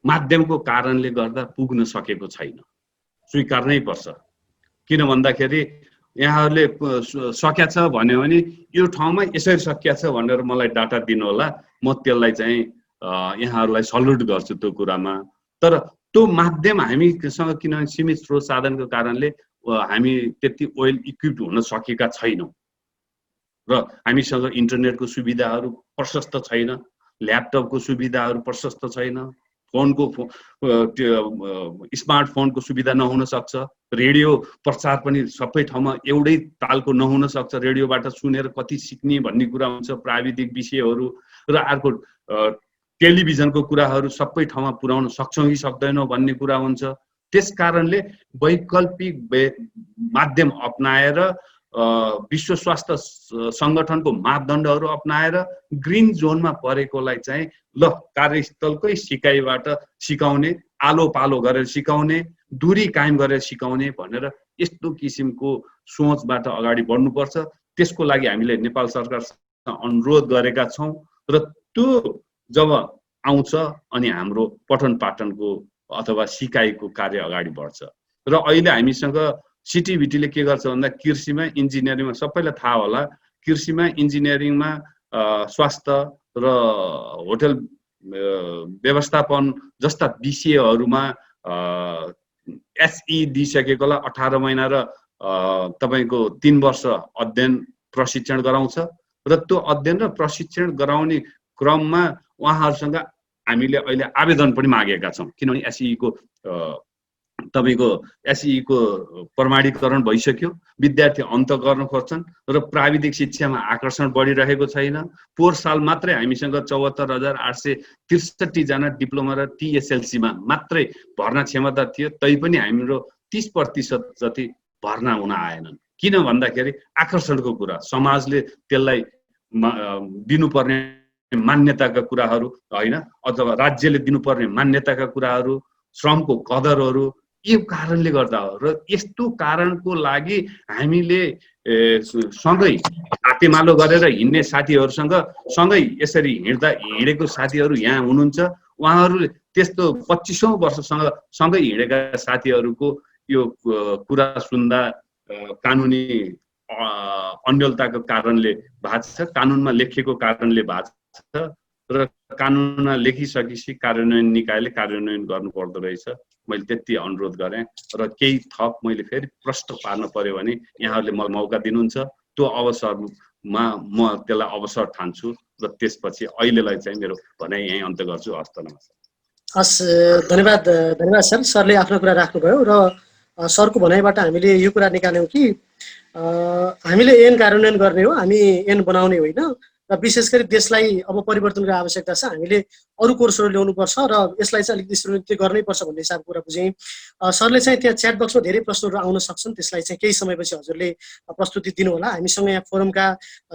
माध्यमको कारणले गर्दा पुग्न सकेको छैन, स्वीकार्नै पर्छ। किन भन्दाखेरि यहाँहरूले सकिया छ भन्यो भने यो ठाउँमा यसरी सकिया छ भनेर मलाई डाटा दिनु होला, म त्यसलाई चाहिँ यहाँहरूलाई सल्युट गर्छु त्यो कुरामा। तर त्यो माध्यम हामीसँग किनभने सीमित स्रोत साधनको कारणले हामी त्यति वेल इक्विप्ड हुन सकेका छैनौँ र हामीसँग इन्टरनेटको सुविधाहरू प्रशस्त छैन, ल्यापटपको सुविधाहरू प्रशस्त छैन, स्मार्टफोनको सुविधा नहुन सक्छ, रेडियो प्रचार पनि सबै ठाउँमा एउटै तालको नहुन सक्छ, रेडियोबाट सुनेर कति सिक्ने भन्ने कुरा हुन्छ, प्राविधिक विषयहरू। र अर्को टेलिभिजनको कुराहरू सबै ठाउँमा पुर्याउन सक्छौँ कि सक्दैनौँ भन्ने कुरा हुन्छ। त्यस कारणले वैकल्पिक माध्यम अपनाएर विश्व स्वास्थ्य सङ्गठनको मापदण्डहरू अपनाएर ग्रिन जोनमा परेकोलाई चाहिँ ल कार्यस्थलकै सिकाइबाट सिकाउने, आलो पालो गरेर सिकाउने, दूरी कायम गरेर सिकाउने भनेर यस्तो किसिमको सोचबाट अगाडि बढ्नुपर्छ। त्यसको लागि हामीले नेपाल सरकारसँग अनुरोध गरेका छौँ र त्यो जब आउँछ अनि हाम्रो पठन पाठनको अथवा सिकाइको कार्य अगाडि बढ्छ। र अहिले हामीसँग सिटिभिटीले के गर्छ भन्दा कृषिमा, इन्जिनियरिङमा, सबैलाई थाहा होला, कृषिमा, इन्जिनियरिङमा, स्वास्थ्य र होटल व्यवस्थापन जस्ता विषयहरूमा एसई दिइसकेकोलाई 18 महिना र तपाईँको 3 वर्ष अध्ययन प्रशिक्षण गराउँछ। र त्यो अध्ययन र प्रशिक्षण गराउने क्रममा उहाँहरूसँग हामीले अहिले आवेदन पनि मागेका छौँ, किनभने तपाईँको एसईको प्रमाणीकरण भइसक्यो, विद्यार्थी अन्त गर्न खोज्छन् र प्राविधिक शिक्षामा आकर्षण बढिरहेको छैन। पोहोर साल मात्रै हामीसँग 74,863 जना डिप्लोमा र टिएसएलसीमा मात्रै भर्ना क्षमता थियो, तैपनि हाम्रो 30% जति भर्ना हुन आएनन्। किन भन्दाखेरि आकर्षणको कुरा, समाजले त्यसलाई दिनुपर्ने मान्यताका कुराहरू होइन, अथवा राज्यले दिनुपर्ने मान्यताका कुराहरू, श्रमको कदरहरू, यो कारणले गर्दा हो। र यस्तो कारणको लागि हामीले सँगै हातेमालो गरेर हिँड्ने साथीहरूसँग सँगै यसरी हिँडेको साथीहरू यहाँ हुनुहुन्छ, उहाँहरूले त्यस्तो 25औं वर्षसँग सँगै हिँडेका साथीहरूको यो कुरा सुन्दा कानुनी अन्यलताको कारणले भएको छ, कानुनमा लेखिएको कारणले भएको छ र कानुनमा लेखिसकेपछि कार्यान्वयन निकायले कार्यान्वयन गर्नु पर्दो रहेछ। मैले त्यति अनुरोध गरेँ र केही थप मैले फेरि प्रश्न पार्न पर्यो भने यहाँहरूले मलाई मौका दिनुहुन्छ, त्यो अवसरमा म त्यसलाई अवसर ठान्छु र त्यसपछि अहिलेलाई चाहिँ मेरो भनाइ यहीँ अन्त्य गर्छु। हस्त नमस्कार। हस्, धन्यवाद सर। सरले आफ्नो कुरा राख्नुभयो र सरको भनाइबाट हामीले यो कुरा निकाल्यौँ कि हामीले ऐन कार्यान्वयन गर्ने हो, हामी ऐन बनाउने होइन र विशेष गरी देशलाई अब परिवर्तनको आवश्यकता छ, हामीले अरू कोर्सहरू ल्याउनुपर्छ र यसलाई चाहिँ अलिकति स्तरोन्नति गर्नैपर्छ भन्ने हिसाबको कुरा बुझेँ। सरले चाहिँ त्यहाँ च्याट बक्समा धेरै प्रश्नहरू आउन सक्छन्, त्यसलाई चाहिँ केही समयपछि हजुरले प्रस्तुति दिनु होला। हामीसँग यहाँ फोरमका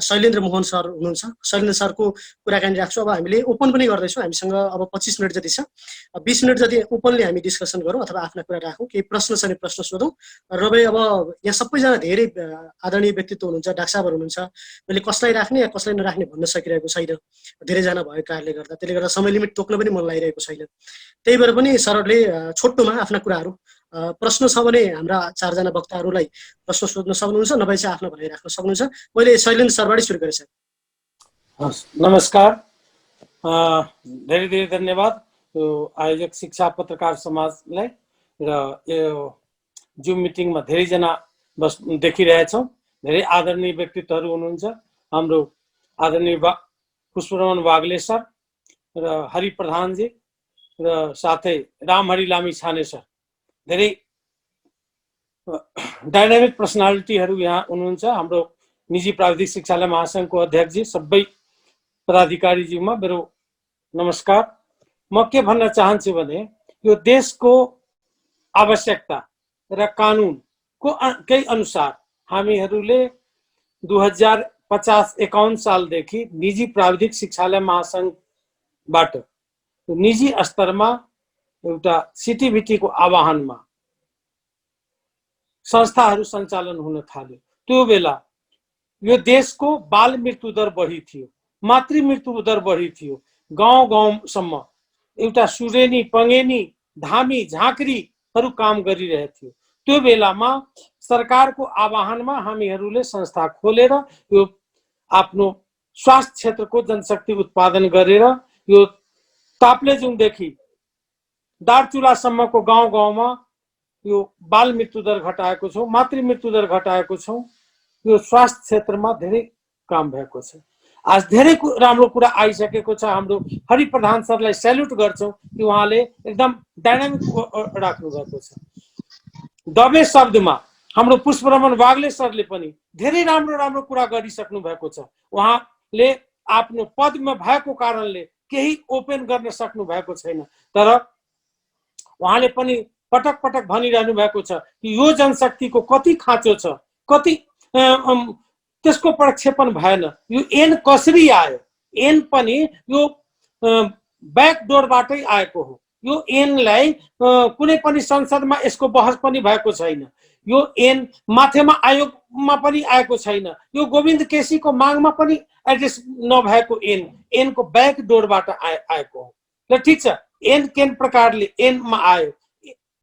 शैलेन्द्र मोहन सर हुनुहुन्छ, शैलेन्द्र सरको कुराकानी राख्छु। अब हामीले ओपन पनि गर्दैछौँ, हामीसँग अब 25 मिनट जति छ, 20 मिनट जति ओपनली हामी डिस्कसन गरौँ अथवा आफ्ना कुरा राखौँ, केही प्रश्न छ भने प्रश्न सोधौँ। र अब यहाँ सबैजना धेरै आदरणीय व्यक्तित्व हुनुहुन्छ, डाक्टर साहबहरू हुनुहुन्छ, मैले कसलाई राख्ने या कसलाई नराख्ने भन्न सकिरहेको छैन, धेरैजना भएको कारणले गर्दा, त्यसले गर्दा समय लिमिट तोक्न पनि मन लागिरहेको छैन। त्यही भएर पनि सरहरूले छोटोमा आफ्ना कुराहरू, प्रश्न छ भने हाम्रा 4 जना वक्ताहरूलाई प्रश्न सोध्न सक्नुहुन्छ, नभए चाहिँ आफ्नो भनाइ राख्न सक्नुहुन्छ। मैले शैलेन्द्र सरबाटै सुरु गरेँ सर। हस्, नमस्कार, धेरै धेरै धन्यवाद यो आयोजक शिक्षा पत्रकार समाजलाई। र यो जुम मिटिङमा धेरैजना देखिरहेछौँ, धेरै आदरणीय व्यक्तित्वहरू हुनुहुन्छ, हाम्रो आदरणीय पुष्परमण वाग्ले सर र हरि प्रधानजी र साथै रामहरि लामी छाने सर, धेरै डाइनामिक पर्सनालिटीहरू यहाँ हुनुहुन्छ। हाम्रो निजी प्राविधिक शिक्षालय महासङ्घको अध्यक्षजी, सबै पदाधिकारीज्यूमा मेरो नमस्कार। म के भन्न चाहन्छु भने यो देशको आवश्यकता र कानुनको कै अनुसार हामीहरूले 2050-51 सालदेखि निजी प्राविधिक शिक्षालय महासङ्घबाट निजी स्तरमा एउटा सिटिभिटीको आह्वानमा संस्थाहरू सञ्चालन हुन थाल्यो। त्यो बेला यो देशको बाल मृत्यु दर बढी थियो, मातृ मृत्यु दर बढी थियो। गाउँ गाउँसम्म एउटा सुरेनी, पङ्गेनी, धामी, झाँक्रीहरू काम गरिरहेको थियो। त्यो बेलामा सरकारको आह्वानमा हामीहरूले संस्था खोलेर यो आफ्नो स्वास्थ्य क्षेत्रको जनशक्ति उत्पादन गरेर यो ताप्लेजुङदेखि दार्चुलासम्मको गाउँ गाउँमा यो बाल मृत्यु दर घटाएको छौँ, मातृ मृत्यु दर घटाएको छौँ। यो स्वास्थ्य क्षेत्रमा धेरै काम भएको छ। आज धेरै राम्रो कुरा आइसकेको छ। हाम्रो हरि प्रधान सरलाई सेल्युट गर्छौँ कि उहाँले एकदम डाइनामिक राख्नु भएको छ। दबे शब्दमा हाम्रो पुष्परमण वाग्ले सरले पनि धेरै राम्रो राम्रो कुरा गरिसक्नु भएको छ। उहाँले आफ्नो पदमा भएको कारणले केही ओपन गर्न सक्नु भएको छैन, तर उहाँले पनि पटक पटक भनिरहनु भएको छ कि यो जनशक्तिको कति खाँचो छ, कति त्यसको प्रक्षेपण भएन। यो एन कसरी आयो? एन पनि यो ब्याकडोरबाटै आएको हो। यो एनलाई कुनै पनि संसदमा यसको बहस पनि भएको छैन। यो एन माथिमा आयोगमा पनि आएको छैन। यो गोविन्द केसीको मागमा पनि एड्रेस नभएको एनको ब्याकडोरबाट आएको हो। ल ठिक छ, एन केन प्रकारले एनमा आयो?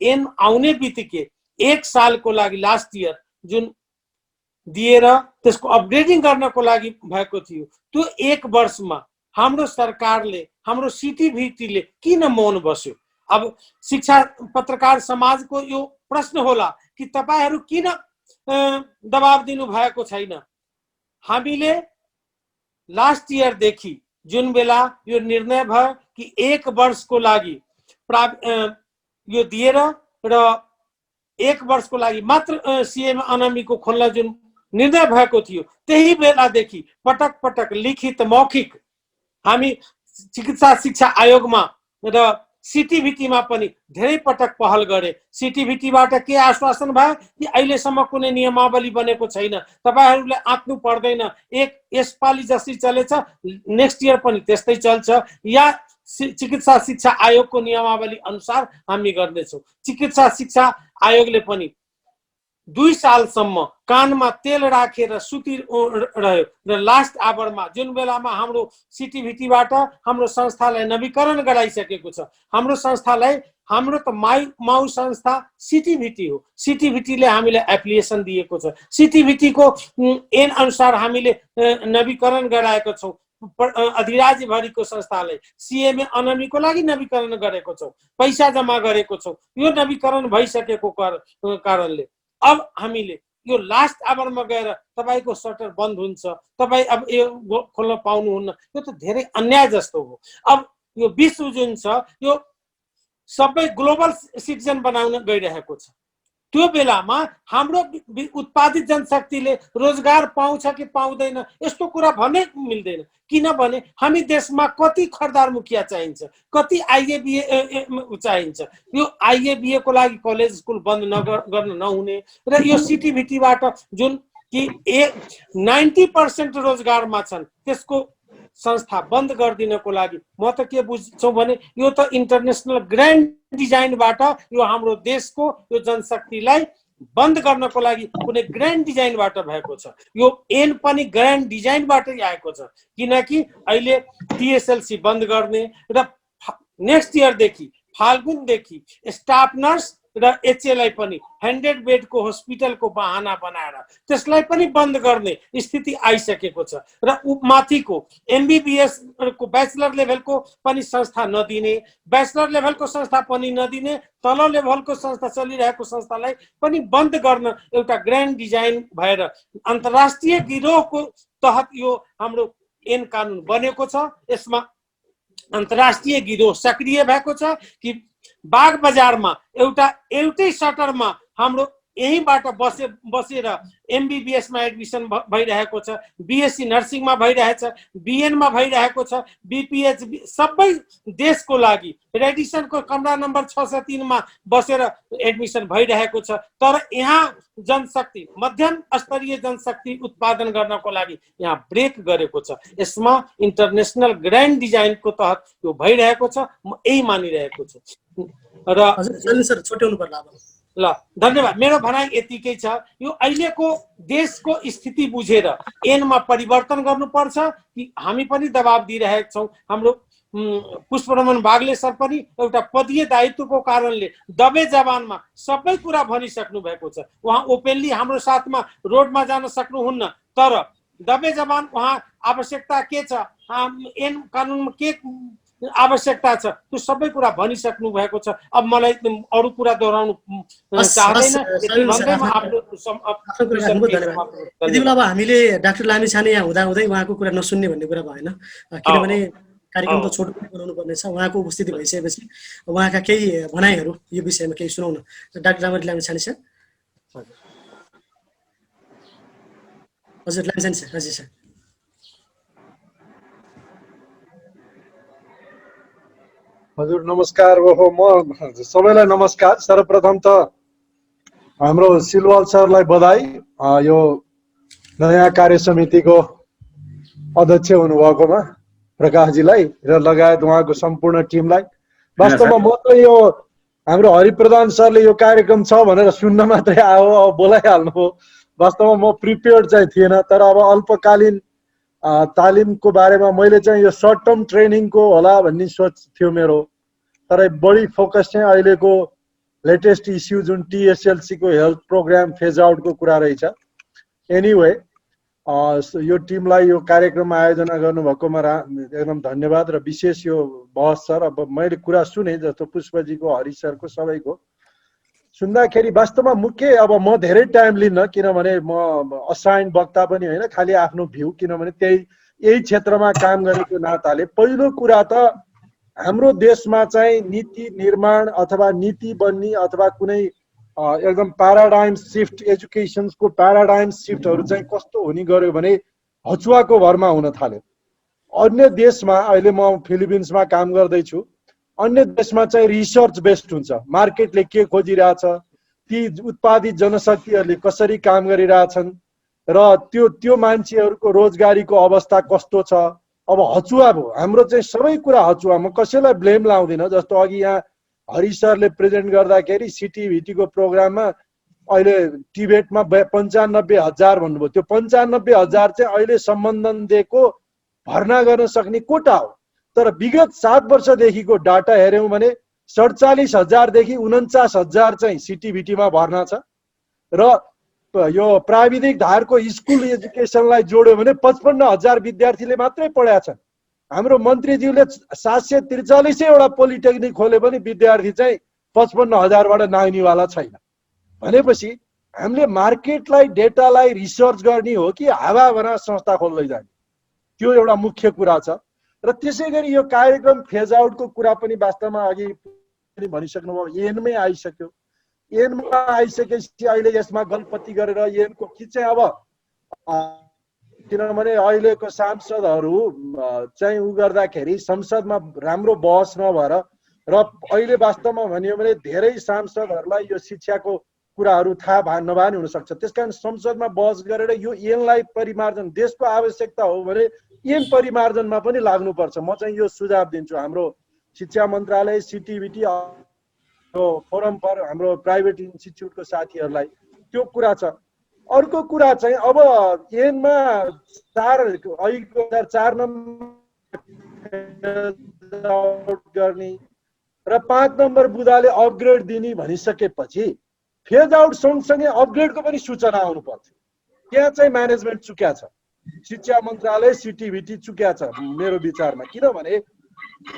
एन आउने बित्तिकै 1 सालको लागि लास्ट इयर जुन दिएर त्यसको अपग्रेडिङ गर्नको लागि भएको थियो, त्यो 1 वर्षमा हाम्रो सरकारले, हाम्रो सिटिभिटीले किन मौन बस्यो? अब शिक्षा पत्रकार समाजको यो प्रश्न होला कि तपाईहरू किन दबाब दिनु भएको छैन? हामीले लास्ट इयरदेखि जुन बेला यो निर्णय भयो कि 1 वर्षको लागि यो दिएर र 1 वर्षको लागि मात्र सिएम अनामीको खोल्न जुन निर्णय भएको थियो, त्यही बेलादेखि पटक पटक लिखित मौखिक हामी चिकित्सा शिक्षा आयोगमा र सिटिभिटीमा पनि धेरै पटक पहल गरे। सिटिभिटीबाट के आश्वासन भयो कि अहिलेसम्म कुनै नियमावली बनेको छैन, तपाईहरूले आँट्नु पर्दैन, यसपालि जसरी चलेछ नेक्स्ट इयर पनि त्यस्तै चल्छ, या चिकित्सा शिक्षा आयोगको नियमावली अनुसार हामी गर्नेछौँ। चिकित्सा शिक्षा आयोगले पनि 2 सालसम्म कानमा तेल राखेर सुतिरह्यो र लास्ट आवरमा जुन बेलामा हाम्रो सिटिभिटीबाट हाम्रो संस्थालाई नवीकरण गराइसकेको छ। हाम्रो संस्थालाई, हाम्रो त माउ संस्था सिटिभिटी हो। सिटिभिटीले हामीलाई एप्लिकेसन दिएको छ। सिटिभिटीको एन अनुसार हामीले नवीकरण गराएको छौँ। अधिराज्यभरिको संस्थालाई सिएमए अनामीको लागि नवीकरण गरेको छौँ, पैसा जम्मा गरेको छौँ। यो नवीकरण भइसकेको कारणले अब हामीले यो लास्ट आवरमा गएर तपाईको सटर बन्द हुन्छ, तपाईँ अब यो खोल्न पाउनुहुन्न, यो त धेरै अन्याय जस्तो हो। अब यो विश्व जुन छ यो सबै ग्लोबल सिटिजन बनाउन गइरहेको छ। त्यो बेलामा हाम्रो उत्पादित जनशक्तिले रोजगार पाउँछ कि पाउँदैन यस्तो कुरा भन्नै मिल्दैन। किनभने हामी देशमा कति खरदार मुखिया चाहिन्छ, कति आइएबिए चाहिन्छ। यो आइएबिए को लागि कलेज स्कुल बन्द गर्न नहुने र यो सिटिभिटीबाट जुन कि 90% रोजगारमा छन् त्यसको संस्था बन्द गरिदिनको लागि म त के बुझ्छु भने यो त इन्टरनेसनल ग्रान्ड डिजाइनबाट यो हाम्रो देशको यो जनशक्तिलाई बन्द गर्नको लागि कुनै ग्रान्ड डिजाइनबाट भएको छ। यो एन पनि ग्रान्ड डिजाइनबाटै आएको छ, किनकि अहिले टिएसएलसी बन्द गर्ने र नेक्स्ट इयरदेखि फाल्गुनदेखि स्टाफ नर्स र एचएलाई पनि 100 बेडको हस्पिटलको बहाना बनाएर त्यसलाई पनि बन्द गर्ने स्थिति आइसकेको छ। र माथिको एमबीबीएस को ब्याचलर लेभलको पनि संस्था नदिने, ब्याचलर लेभलको संस्था पनि नदिने, तल लेभलको संस्था चलिरहेको संस्थालाई पनि बन्द गर्न एउटा ग्रान्ड डिजाइन भएर अन्तर्राष्ट्रिय गिरोहको तहत यो हाम्रो एन कानुन बनेको छ। यसमा अन्तर्राष्ट्रिय गिरोह सक्रिय भएको छ कि बाग बजारमा एउटै सटरमा हाम्रो यहीँबाट बसेर एमबीबीएसमा एडमिसन भइरहेको छ, बीएससी नर्सिङमा भइरहेछ, बीएनमा भइरहेको छ, बीपीएचबी सबै देशको लागि रेडिसनको कमरा नम्बर 603 मा बसेर एडमिसन भइरहेको छ। तर यहाँ जनशक्ति मध्यम स्तरीय जनशक्ति उत्पादन गर्नको लागि यहाँ ब्रेक गरेको छ। यसमा इन्टरनेसनल ग्रान्ड डिजाइनको तहत यो भइरहेको छ। म यही मानिरहेको छु र सर छोट्याउनु पर्ला अब। ल धन्यवाद। मेरो भनाइ यतिकै छ। यो अहिलेको देशको स्थिति बुझेर एनमा परिवर्तन गर्नुपर्छ कि हामी पनि दबाब दिइरहेका छौँ। हाम्रो पुष्परमण बागले सर पनि एउटा पदीय दायित्वको कारणले दबे जबानमा सबै कुरा भनिसक्नु भएको छ। उहाँ ओपेनली हाम्रो साथमा रोडमा जान सक्नुहुन्न, तर दबे जबान उहाँ आवश्यकता के छ, एन कानुनमा के आवश्यकता छ, त्यो सबै कुरा भनिसक्नु भएको छ। अब मलाई अरू कुरा दोहोऱ्याउनु चाहदैन। यति बेला अब हामीले डाक्टर लामिछाने यहाँ हुँदाहुँदै उहाँको कुरा नसुन्ने भन्ने कुरा भएन, किनभने कार्यक्रम त छोटो बनाउनु पर्नेछ। उहाँको उपस्थिति भइसकेपछि उहाँका केही भनाइहरू यो विषयमा केही सुनाउन। डाक्टर रामरी लामिछाने सर। हजुर लामिछाने सर। हजुर सर। हजुर नमस्कार। ओहो म सबैलाई नमस्कार। सर्वप्रथम त हाम्रो सिलवाल सरलाई बधाई यो नयाँ कार्य समितिको अध्यक्ष हुनुभएकोमा, प्रकाशजीलाई र लगायत उहाँको सम्पूर्ण टिमलाई। वास्तवमा म त यो हाम्रो हरिप्रधान सरले यो कार्यक्रम छ भनेर सुन्न मात्रै आयो, अब बोलाइहाल्नु हो। वास्तवमा म प्रिपेयर्ड चाहिँ थिएन, तर अब अल्पकालीन तालिमको बारेमा मैले चाहिँ यो सर्ट टर्म ट्रेनिङको होला भन्ने सोच थियो मेरो, तर बढी फोकस चाहिँ अहिलेको लेटेस्ट इस्यु जुन टिएसएलसी को हेल्थ प्रोग्राम फेज आउटको कुरा रहेछ। एनिवे यो टिमलाई यो कार्यक्रम आयोजना गर्नुभएकोमा एकदम धन्यवाद र विशेष यो बहस सर। अब मैले कुरा सुने जस्तो पुष्पजीको, हरि सरको, सबैको सुन्दाखेरि वास्तवमा मुख्य अब म धेरै टाइम लिन्न, किनभने म असाइन वक्ता पनि होइन, खालि आफ्नो भ्यू, किनभने यही क्षेत्रमा काम गरेको नाताले पहिलो कुरा त हाम्रो देशमा चाहिँ नीति निर्माण अथवा नीति बन्ने अथवा कुनै एकदम प्याराडाइम सिफ्ट, एजुकेसनको प्याराडाइम सिफ्टहरू चाहिँ कस्तो हुने गर्यो भने हचुवाको भरमा हुन थाल्यो। अन्य देशमा, अहिले म फिलिपिन्समा काम गर्दैछु, अन्य देशमा चाहिँ रिसर्च बेस्ड हुन्छ। मार्केटले के खोजिरहेछ, ती उत्पादित जनशक्तिहरूले कसरी काम गरिरहेछन् र त्यो मान्छेहरूको रोजगारीको अवस्था कस्तो छ। अब हचुवा भयो, हाम्रो चाहिँ सबै कुरा हचुवा। म कसैलाई ब्लेम लाउँदिनँ। जस्तो अघि यहाँ हरि सरले प्रेजेन्ट गर्दाखेरि सिटिभिटीको प्रोग्राममा अहिले टिबेटमा 95,000 भन्नुभयो। त्यो 95,000 चाहिँ अहिले सम्बन्धन दिएको भर्ना गर्न सक्ने कोटा हो। तर विगत 7 वर्षदेखिको डाटा हेऱ्यौँ भने 47,000 देखि 49,000 चाहिँ सिटिभिटीमा भर्ना छ र यो प्राविधिक धारको स्कुल एजुकेसनलाई जोड्यो भने 55,000 विद्यार्थीले मात्रै पढाएका छन्। हाम्रो मन्त्रीज्यूले 743 वटा पोलिटेक्निक खोले पनि विद्यार्थी चाहिँ 55,000बाट नाग्नेवाला छैन। भनेपछि हामीले मार्केटलाई, डेटालाई रिसर्च गर्ने हो कि हावाभरा संस्था खोल्दै जाने, त्यो एउटा मुख्य कुरा छ। र त्यसै गरी यो कार्यक्रम फेज आउटको कुरा पनि वास्तवमा अघि भनिसक्नुभयो, एनमै आइसक्यो। एनमा आइसकेपछि अहिले यसमा गलपत्ती गरेर एनको कि चाहिँ अब किनभने अहिलेको सांसदहरू चाहिँ उ गर्दाखेरि संसदमा राम्रो बहस नभएर र अहिले वास्तवमा भनियो भने धेरै सांसदहरूलाई यो शिक्षाको कुराहरू थाहा नभए हुनसक्छ। त्यसकारण संसदमा बहस गरेर यो एनलाई परिमार्जन, देशको आवश्यकता हो भने एन परिमार्जनमा पनि लाग्नुपर्छ। म चाहिँ यो सुझाव दिन्छु हाम्रो शिक्षा मन्त्रालय, सिटिभिटी, फोरम फर हाम्रो प्राइभेट इन्स्टिट्युटको साथीहरूलाई त्यो कुरा छ। अर्को कुरा चाहिँ अब एनमा 4 नम्बर गर्ने र 5 नम्बर बुदाले अपग्रेड दिने भनिसकेपछि फेज आउट सँगसँगै अपग्रेडको पनि सूचना आउनु पर्थ्यो। त्यहाँ चाहिँ म्यानेजमेन्ट चुक्या छ, शिक्षा मन्त्रालय, सिटिभिटी चुक्या छ मेरो विचारमा। किनभने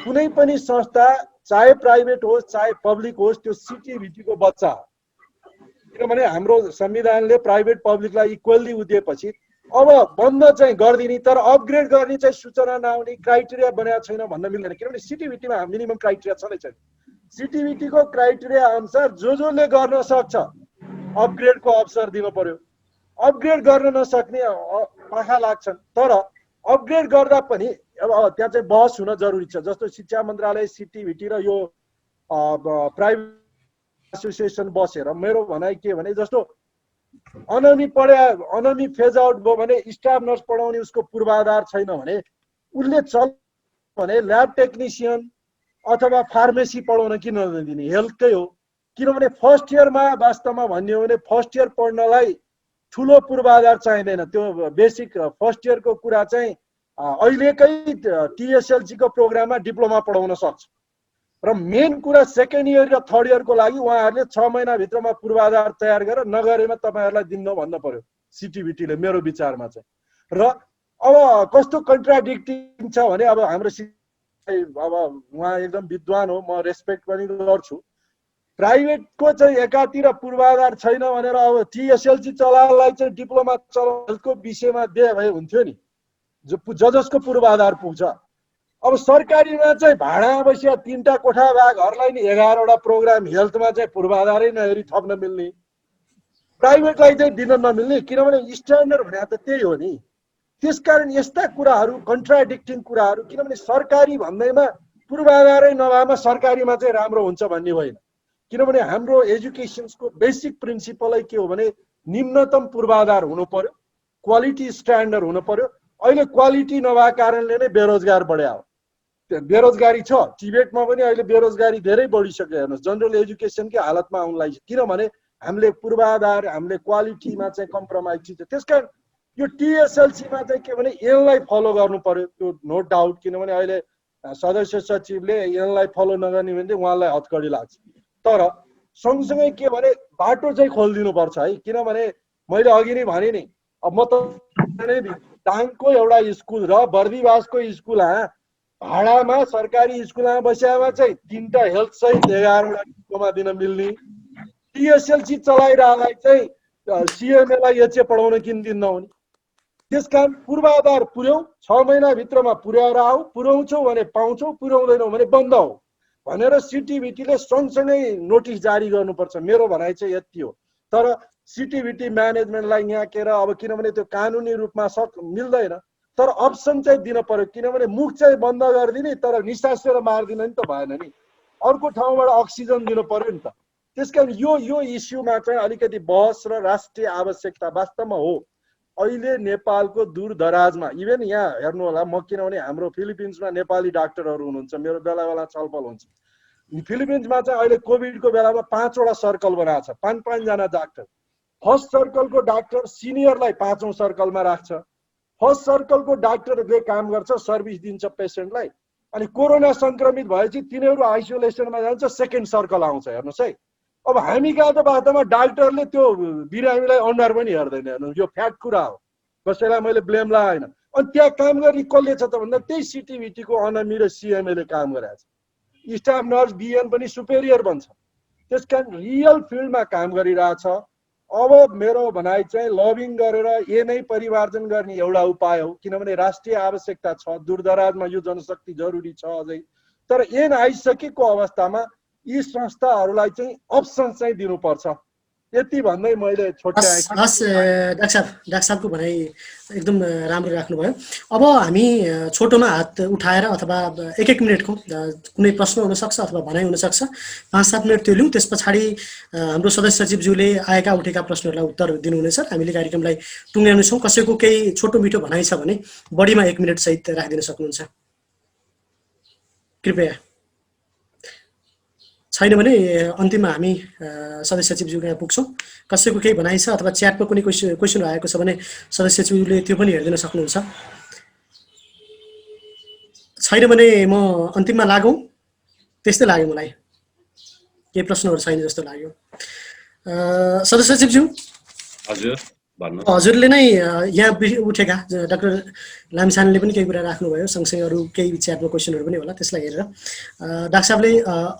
कुनै पनि संस्था चाहे प्राइभेट होस् चाहे पब्लिक होस् त्यो सिटिभिटीको बच्चा हो। किनभने हाम्रो संविधानले प्राइभेट पब्लिकलाई इक्वल्ली दिएपछि अब बन्द चाहिँ गरिदिने तर अपग्रेड गर्ने चाहिँ सूचना नआउने क्राइटेरिया बनाएको छैन भन्न मिल्दैन किनभने सिटिभिटीमा मिनिमम क्राइटेरिया छँदै छैन सिटिभिटीको क्राइटेरिया अनुसार जसले गर्न सक्छ अपग्रेडको अवसर दिनु पर्यो अपग्रेड गर्न नसक्ने आँखा लाग्छन् तर अपग्रेड गर्दा पनि अब त्यहाँ चाहिँ बहस हुन जरुरी छ जस्तो शिक्षा मन्त्रालय सिटिभिटी र यो प्राइभेट एसोसिएसन बसेर मेरो भनाइ के भने जस्तो अनमी फेज आउट भयो भने स्टाफ नर्स पढाउने उसको पूर्वाधार छैन भने उसले चल भने ल्याब टेक्निसियन अथवा फार्मेसी पढाउन किन नदिने हेल्थकै हो किनभने फर्स्ट इयरमा वास्तवमा भन्ने हो भने फर्स्ट इयर पढ्नलाई ठुलो पूर्वाधार चाहिँदैन त्यो बेसिक फर्स्ट इयरको कुरा चाहिँ अहिलेकै टिएसएलसीको प्रोग्राममा डिप्लोमा पढाउन सक्छ र मेन कुरा सेकेन्ड इयर र थर्ड इयरको लागि उहाँहरूले 6 महिनाभित्रमा पूर्वाधार तयार गरेर नगरेमा तपाईँहरूलाई दिन्न भन्न पर्यो सिटिभिटीले मेरो विचारमा चाहिँ र अब कस्तो कन्ट्राडिक्टिङ छ भने अब हाम्रो अब उहाँ एकदम विद्वान हो म रेस्पेक्ट पनि गर्छु प्राइभेटको चाहिँ एकातिर पूर्वाधार छैन भनेर अब टिएसएलसी चलाएलाई चाहिँ डिप्लोमा चलाउनेको विषयमा दिए भए हुन्थ्यो नि जसको पूर्वाधार पुग्छ अब सरकारीमा चाहिँ भाडा बसिया 3टा कोठा भागहरूलाई नि 11वटा प्रोग्राम हेल्थमा चाहिँ पूर्वाधारै नहेरी थप्न मिल्ने प्राइभेटलाई चाहिँ दिन नमिल्ने किनभने स्ट्यान्डर्ड भने त त्यही हो नि त्यसकारण यस्ता कुराहरू कन्ट्राडिक्टिङ कुराहरू किनभने सरकारी भन्दैमा पूर्वाधारै नभएमा सरकारीमा चाहिँ राम्रो हुन्छ भन्ने होइन किनभने हाम्रो एजुकेसनको बेसिक प्रिन्सिपलै के हो भने निम्नतम पूर्वाधार हुनु पर्यो क्वालिटी स्ट्यान्डर्ड हुनु पर्यो अहिले क्वालिटी नभएको कारणले नै बेरोजगार बढ्यो बेरोजगारी छ टिबेटमा पनि अहिले बेरोजगारी धेरै बढिसक्यो हेर्नुहोस् जनरल एजुकेसनकै हालतमा आउन लागि किनभने हामीले पूर्वाधार हामीले क्वालिटीमा चाहिँ कम्प्रोमाइज छ त्यसकारण यो टिएसएलसीमा चाहिँ के भने यसलाई फलो गर्नु पर्यो त्यो नो डाउट किनभने अहिले सदस्य सचिवले यसलाई फलो नगर्ने भने चाहिँ उहाँलाई हतकडी लाग्छ तर सँगसँगै के भने बाटो चाहिँ खोलिदिनु पर्छ है किनभने मैले अघि नै भने नि अब म त टाङको एउटा स्कुल र बर्दिवासको स्कुल भाडामा सरकारी स्कुलमा बस्यामा चाहिँ 3टा हेल्थ सहित 11वटा डिप्लोमा दिन मिल्ने टिएसएलसी चलाइरहेलाई चाहिँ सिएमएलाई एचए पढाउन किन दिन्न हुने त्यसकारण पूर्वाधार पुर्याउ 6 महिनाभित्रमा पुर्याएर आऊ पुर्याउँछौ भने पाउँछौ पुर्याउँदैनौ भने बन्द हो भनेर सिटिभिटीले सँगसँगै नोटिस जारी गर्नुपर्छ मेरो भनाइ चाहिँ यति हो तर सिटिभिटी म्यानेजमेन्टलाई यहाँकेर अब किनभने त्यो कानुनी रूपमा मिल्दैन तर अप्सन चाहिँ दिन पर्यो किनभने मुख चाहिँ बन्द गरिदिने तर निसासेर मार्दिन नि त भएन नि अर्को ठाउँबाट अक्सिजन दिनु पर्यो नि त त्यसकारण यो इस्युमा चाहिँ अलिकति बहस र राष्ट्रिय आवश्यकता वास्तवमा हो अहिले नेपालको दूरदराजमा इभन यहाँ हेर्नु होला म किनभने हाम्रो फिलिपिन्समा नेपाली डाक्टरहरू हुनुहुन्छ मेरो बेला छलफल हुन्छ फिलिपिन्समा चाहिँ अहिले कोभिडको बेलामा 5वटा सर्कल बनाएको छ 5 जना डाक्टर फर्स्ट सर्कलको डाक्टर सिनियरलाई 5औं सर्कलमा राख्छ फर्स्ट सर्कलको डाक्टरले काम गर्छ सर्भिस दिन्छ पेसेन्टलाई अनि कोरोना संक्रमित भएपछि तिनीहरू आइसोलेसनमा जान्छ सेकेन्ड सर्कल आउँछ हेर्नुहोस् है अब हामी कहाँ त वास्तवमा डाक्टरले त्यो बिरामीलाई अनुहार पनि हेर्दैन हेर्नु यो फ्याक्ट कुरा हो कसैलाई मैले ब्लेम लगाएन अनि त्यहाँ काम गर्ने कसले छ त भन्दा त्यही सिटिभिटीको अनमी र सिएमएले काम गरेको छ स्टाफ नर्स बिएन पनि सुपेरियर बन्छ त्यसकारण रियल फिल्डमा काम गरिरहेछ अब मेरो भनाइ चाहिँ लबिङ गरेर ए नै परिमार्जन गर्ने एउटा उपाय हो किनभने राष्ट्रिय आवश्यकता छ दूरदराजमा यो जनशक्ति जरुरी छ अझै तर एन आइसकेको अवस्थामा यी संस्थाहरूलाई चाहिँ अप्सन चाहिँ दिनुपर्छ यति भन्दै मैले छोट्याएँ डाक्टर साहबको भनाइ एकदम राम्रो राख्नुभयो अब हामी छोटोमा हात उठाएर अथवा 1-1 मिनटको कुनै प्रश्न हुनसक्छ अथवा भनाइ हुनसक्छ 5-7 मिनट त्यो लिउँ त्यस पछाडि हाम्रो सदस्य सचिवज्यूले आएका उठेका प्रश्नहरूलाई उत्तर दिनुहुनेछ हामीले कार्यक्रमलाई टुङ्ग्याउनेछौँ कसैको केही छोटो मिठो भनाइ छ भने बढीमा 1 मिनट सहित राखिदिन सक्नुहुन्छ कृपया छैन भने अन्तिममा हामी सदस्य सचिवज्यूको यहाँ पुग्छौँ कसैको केही भनाइ छ अथवा च्याटमा कुनै क्वेसन आएको छ भने सदस्य सचिवले त्यो पनि हेरिदिन सक्नुहुन्छ छैन भने म अन्तिममा लागौँ त्यस्तै लाग्यो मलाई केही प्रश्नहरू छैन जस्तो लाग्यो सदस्य सचिवज्यू हजुर भन्नु। हजुरले नै यहाँ उठेका डाक्टर लामिछानेले पनि केही कुरा राख्नुभयो, सँगसँगै अरू केही च्याटमा क्वेसनहरू पनि होला, त्यसलाई हेरेर डाक्टर साहबले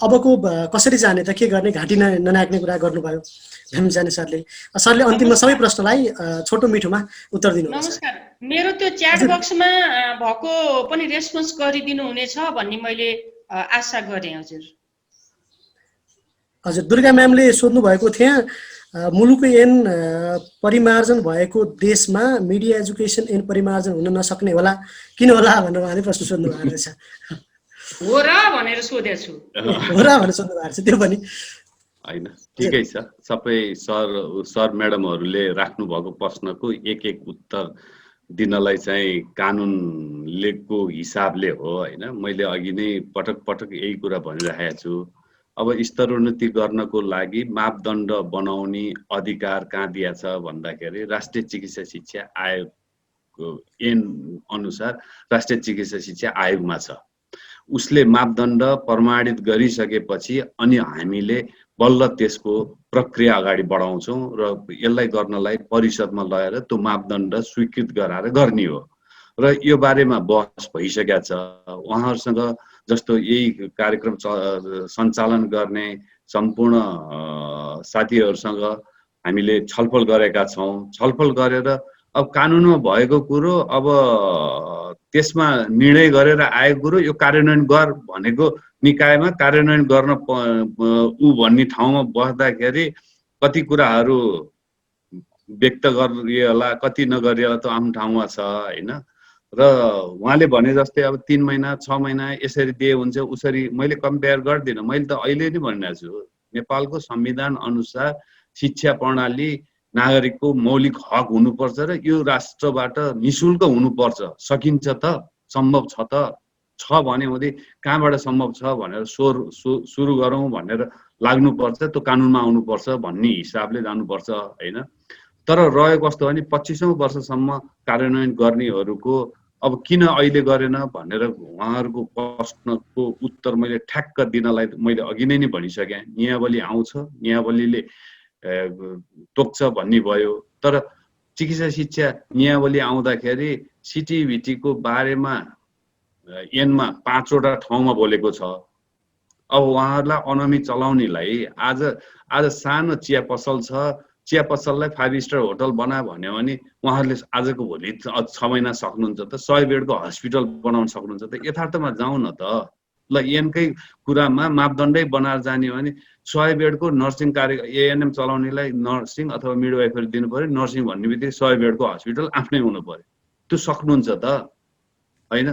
अबको कसरी जाने त, के गर्ने, घाँटी ननाग्ने कुरा गर्नुभयो लामिछाने सरले अन्तिममा सबै प्रश्नलाई छोटो मिठोमा उत्तर दिनुहुन्छ। नमस्कार, मेरो त्यो च्याट बक्समा भएको पनि रेस्पोन्स गरिदिनु हुनेछ भन्ने मैले आशा गरेँ। हजुर दुर्गा म्यामले सोध्नु भएको थियो, मुलुकको ऐन परिमार्जन भएको देशमा मिडिया एजुकेसन ऐन परिमार्जन हुन नसक्ने होला, किन होला भनेर उहाँले प्रश्न सोध्नु भएको रहेछ। हो र भनेर सोधेछु, हो र भनेर सोध्नु भएको छ। त्यो पनि होइन, ठिकै छ। सबै सर म्याडमहरूले राख्नु भएको प्रश्नको एक उत्तर दिनलाई चाहिँ कानुनलेको हिसाबले हो होइन। मैले अघि नै पटक यही कुरा भनिरहेको छु। अब स्तरोन्नति गर्नको लागि मापदण्ड बनाउने अधिकार कहाँ दिया छ भन्दाखेरि राष्ट्रिय चिकित्सा शिक्षा आयोगको ऐन अनुसार राष्ट्रिय चिकित्सा शिक्षा आयोगमा छ। उसले मापदण्ड प्रमाणित गरिसकेपछि अनि हामीले बल्ल त्यसको प्रक्रिया अगाडि बढाउँछौँ र यसलाई गर्नलाई परिषदमा लगेर त्यो मापदण्ड स्वीकृत गराएर गर्ने हो। र यो बारेमा बहस भइसकेको छ। उहाँहरूसँग जस्तो यही कार्यक्रम सञ्चालन गर्ने सम्पूर्ण साथीहरूसँग हामीले छलफल गरेका छौँ। छलफल गरेर अब कानुनमा भएको कुरो अब त्यसमा निर्णय गरेर आएको कुरो यो कार्यान्वयन गर भनेको निकायमा कार्यान्वयन गर्न भन्ने ठाउँमा बस्दाखेरि कति कुराहरू व्यक्त गरिएला, कति नगरिएला त आफ्नो ठाउँमा छ होइन। र उहाँले भने जस्तै अब 3 महिना 6 महिना यसरी दिए हुन्छ उसरी मैले कम्पेयर गर्दिनँ। मैले त अहिले नै भनिरहेको छु, नेपालको संविधान अनुसार शिक्षा प्रणाली नागरिकको मौलिक हक हुनुपर्छ र यो राष्ट्रबाट निशुल्क हुनुपर्छ। सकिन्छ त, सम्भव छ त, छ भने हुँदै कहाँबाट सम्भव छ भनेर सुरु गरौँ भनेर लाग्नुपर्छ। त्यो कानुनमा आउनुपर्छ भन्ने हिसाबले जानुपर्छ होइन। तर रह्यो कस्तो भने 25औं वर्षसम्म कार्यान्वयन गर्नेहरूको अब किन अहिले गरेन भनेर उहाँहरूको प्रश्नको उत्तर मैले ठ्याक्क दिनलाई मैले अघि नै भनिसकेँ। नियावली आउँछ, नियावलीले तोक्छ भन्ने भयो। तर चिकित्सा शिक्षा नियावली आउँदाखेरि सिटिभिटीको बारेमा ऐनमा 5 वटा ठाउँमा बोलेको छ। अब उहाँहरूलाई अनमी चलाउनेलाई आज सानो चिया पसल छ, चिया पसललाई 5 स्टार होटल बना भन्यो भने उहाँहरूले आजको भोलि 6 महिना सक्नुहुन्छ त, 100 बेडको हस्पिटल बनाउन सक्नुहुन्छ त। यथार्थमा जाउँ न त। ल ऐनकै कुरामा मापदण्डै बनाएर जाने हो भने 100 बेडको नर्सिङ कार्य एएनएम चलाउनेलाई नर्सिङ अथवा मिडवाइफरी दिनु पर्यो। नर्सिङ भन्ने बित्तिकै 100 बेडको हस्पिटल आफ्नै हुनु पर्यो। त्यो सक्नुहुन्छ त होइन,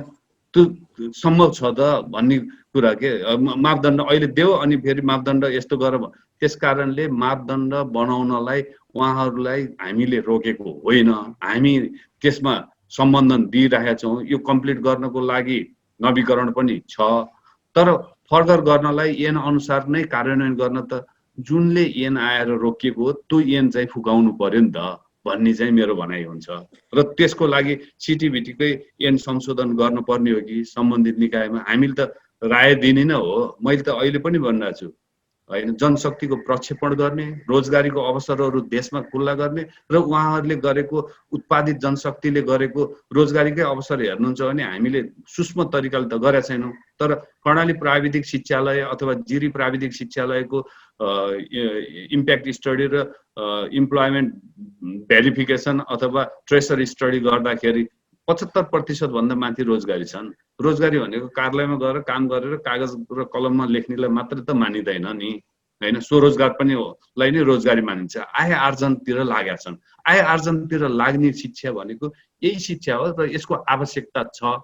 त्यो सम्भव छ त भन्ने कुरा के। मापदण्ड अहिले देऊ अनि फेरि मापदण्ड यस्तो गर। त्यस कारणले मापदण्ड बनाउनलाई उहाँहरूलाई हामीले रोकेको होइन, हामी त्यसमा सम्बन्धन दिइरहेका छौँ। यो कम्प्लिट गर्नको लागि नवीकरण पनि छ। तर फर्दर गर्नलाई ऐन अनुसार नै कार्यान्वयन गर्न त जुनले ऐन आएर रोकिएको हो त्यो ऐन चाहिँ फुकाउनु पर्यो नि त भन्ने चाहिँ मेरो भनाइ हुन्छ। र त्यसको लागि सिटिभिटीकै ऐन संशोधन गर्नुपर्ने हो कि सम्बन्धित निकायमा हामीले त राय दिने नै हो। मैले त अहिले पनि भनिरहेको छु होइन, जनशक्तिको प्रक्षेपण गर्ने, रोजगारीको अवसरहरू देशमा खुल्ला गर्ने र उहाँहरूले गरेको उत्पादित जनशक्तिले गरेको रोजगारीकै अवसर हेर्नुहुन्छ भने हामीले सूक्ष्म तरिकाले त गरेका छैनौँ। तर कर्णाली प्राविधिक शिक्षालय अथवा जिरी प्राविधिक शिक्षालयको इम्प्याक्ट स्टडी र इम्प्लोइमेन्ट भेरिफिकेसन अथवा ट्रेसर स्टडी गर्दाखेरि 75% भन्दा माथि रोजगारी छन्। रोजगारी भनेको कार्यालयमा गएर काम गरेर कागज र कलममा लेख्नेलाई मात्रै त मानिँदैन नि होइन। स्वरोजगार पनि लाई नै रोजगारी मानिन्छ। आय आर्जनतिर लागेका छन्। आय आर्जनतिर लाग्ने शिक्षा भनेको यही शिक्षा हो र यसको आवश्यकता छ,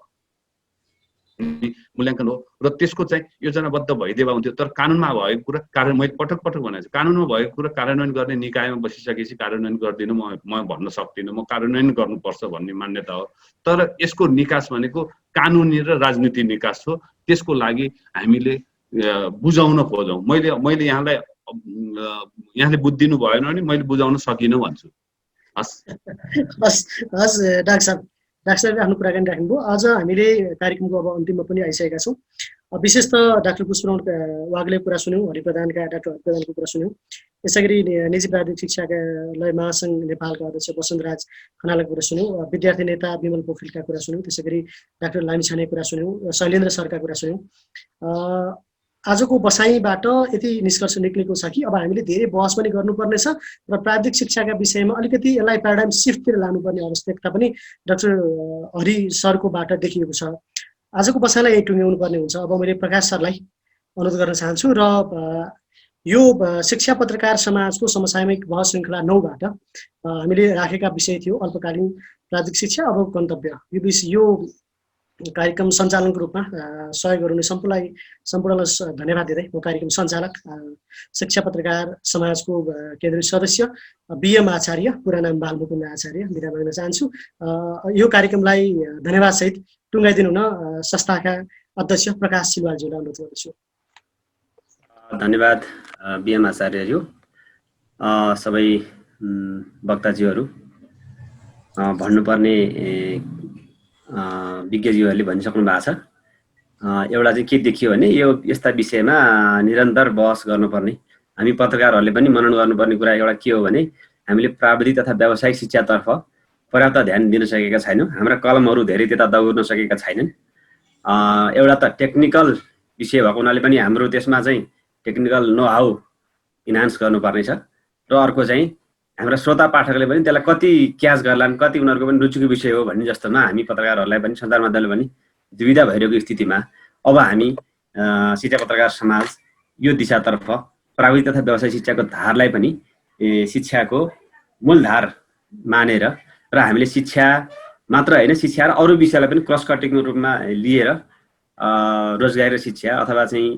मूल्याङ्कन हो र त्यसको चाहिँ योजनाबद्ध भइदिए हुन्थ्यो। तर कानुनमा भएको कुरा कार्यान्वयन, मैले पटक भनेको छु, कानुनमा भएको कुरा कार्यान्वयन गर्ने निकायमा बसिसकेपछि कार्यान्वयन गर्दिनँ म भन्न सक्दिनँ। म कार्यान्वयन गर्नुपर्छ भन्ने मान्यता हो। तर यसको निकास भनेको कानुनी र राजनीति निकास हो। त्यसको लागि हामीले बुझाउन खोजौँ। मैले यहाँले बुझिदिनु भएन भने मैले बुझाउन सकिनँ भन्छु। हस् हस् डाक्टर साहबले आफ्नो कुराकानी राख्नुभयो। अझ हामीले कार्यक्रमको अब अन्तिममा पनि आइसकेका छौँ। विशेष त डाक्टर पुष्पराम वाग्लेको कुरा सुन्यौँ, हरिप्रधानका डाक्टर हरिप्रधानको कुरा सुन्यौँ। यसै गरी निजी प्राविधिक शिक्षालय महासङ्घ नेपालका अध्यक्ष वसन्तराज खनालको कुरा सुन्यौँ, विद्यार्थी नेता विमल पोखरेलका कुरा सुन्यौँ, त्यसै गरी डाक्टर लामिछानेको कुरा सुन्यौँ, शैलेन्द्र सरका कुरा सुन्यौँ। आजको बसाइबाट यति निष्कर्ष निक्लेको छ कि अब हामीले धेरै बहस पनि गर्नुपर्नेछ र प्राविधिक शिक्षाका विषयमा अलिकति यसलाई प्याराडाइम सिफ्टतिर लानुपर्ने आवश्यकता पनि डाक्टर हरि सरकोबाट देखिएको छ। आजको बसाइलाई यही टुङ्ग्याउनु पर्ने हुन्छ। अब मैले प्रकाश सरलाई अनुरोध गर्न चाहन्छु र यो शिक्षा पत्रकार समाजको समसामयिक बहस श्रृङ्खला 9बाट हामीले राखेका विषय थियो अल्पकालीन प्राविधिक शिक्षा अब गन्तव्य। यो कार्यक्रम सञ्चालनको रूपमा सहयोग गर्ने सम्पूर्णलाई धन्यवाद दिँदै म कार्यक्रम सञ्चालक शिक्षा पत्रकार समाजको केन्द्रीय सदस्य बीएम आचार्य, पुरा नाम बालमुकुन्द आचार्य बिदा माग्न चाहन्छु। यो कार्यक्रमलाई धन्यवाद सहित टुङ्गाइदिनु हुन संस्थाका अध्यक्ष प्रकाश सिलवालज्यूलाई अनुरोध गर्दछु। धन्यवाद बीएम आचार्यज्यू, सबै वक्ताज्यूहरू, भन्नुपर्ने विज्ञज्यूहरूले भनिसक्नु भएको छ। एउटा चाहिँ के देखियो भने यो यस्ता विषयमा निरन्तर बहस गर्नुपर्ने, हामी पत्रकारहरूले पनि मनन गर्नुपर्ने कुरा एउटा के हो भने हामीले प्राविधिक तथा व्यावसायिक शिक्षातर्फ पर्याप्त ध्यान दिन सकेका छैनौँ। हाम्रा कलमहरू धेरै त्यता दौड्न सकेका छैनन्। एउटा त टेक्निकल विषय भएको हुनाले पनि हाम्रो त्यसमा चाहिँ टेक्निकल नो हाउ इन्हान्स गर्नुपर्ने छ र अर्को चाहिँ हाम्रा श्रोता पाठकले पनि त्यसलाई कति क्याच गर्लान्, कति उनीहरूको पनि रुचिको विषय हो भन्ने जस्तोमा हामी पत्रकारहरूलाई पनि सञ्चार माध्यमले पनि दुविधा भइरहेको स्थितिमा अब हामी शिक्षा पत्रकार समाज यो दिशातर्फ प्राविधिक तथा व्यावसायिक शिक्षाको धारलाई पनि शिक्षाको मूलधार मानेर र हामीले शिक्षा मात्र होइन, शिक्षा र अरू विषयलाई पनि क्रस कटिङको रूपमा लिएर रोजगारी र शिक्षा अथवा चाहिँ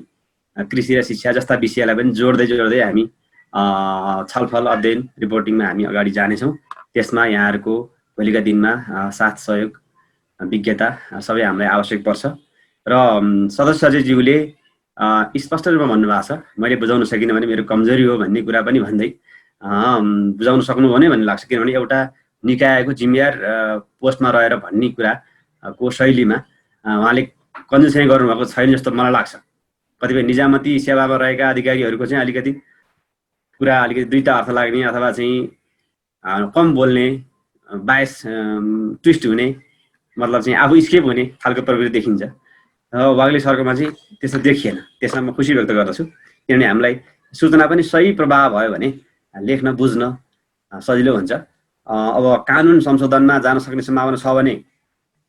कृषि र शिक्षा जस्ता विषयलाई पनि जोड्दै हामी छलफल अध्ययन रिपोर्टिङमा हामी अगाडि जानेछौँ। त्यसमा यहाँहरूको भोलिका दिनमा साथ सहयोग विज्ञता सबै हामीलाई आवश्यक पर्छ र सदस्य अजयज्यूले स्पष्ट रूपमा भन्नुभएको छ, मैले बुझाउन सकिनँ भने मेरो कमजोरी हो भन्ने कुरा पनि भन्दै बुझाउन सक्नु भने भन्ने लाग्छ। किनभने एउटा निकायको जिम्मेवार पोस्टमा रहेर भन्ने कुराको शैलीमा उहाँले कन्जुसै गर्नुभएको छैन जस्तो मलाई लाग्छ। कतिपय निजामती सेवामा रहेका अधिकारीहरूको चाहिँ अलिकति दुईटा अर्थ लाग्ने अथवा चाहिँ कम बोल्ने, बायस ट्विस्ट हुने, मतलब चाहिँ आफू स्केप हुने खालको प्रवृत्ति देखिन्छ। वाग्ले सरकोमा चाहिँ त्यस्तो देखिएन। त्यसमा म खुसी व्यक्त गर्दछु, किनभने हामीलाई सूचना पनि सही प्रभाव भयो भने लेख्न बुझ्न सजिलो हुन्छ। अब कानुन संशोधनमा जान सक्ने सम्भावना छ भने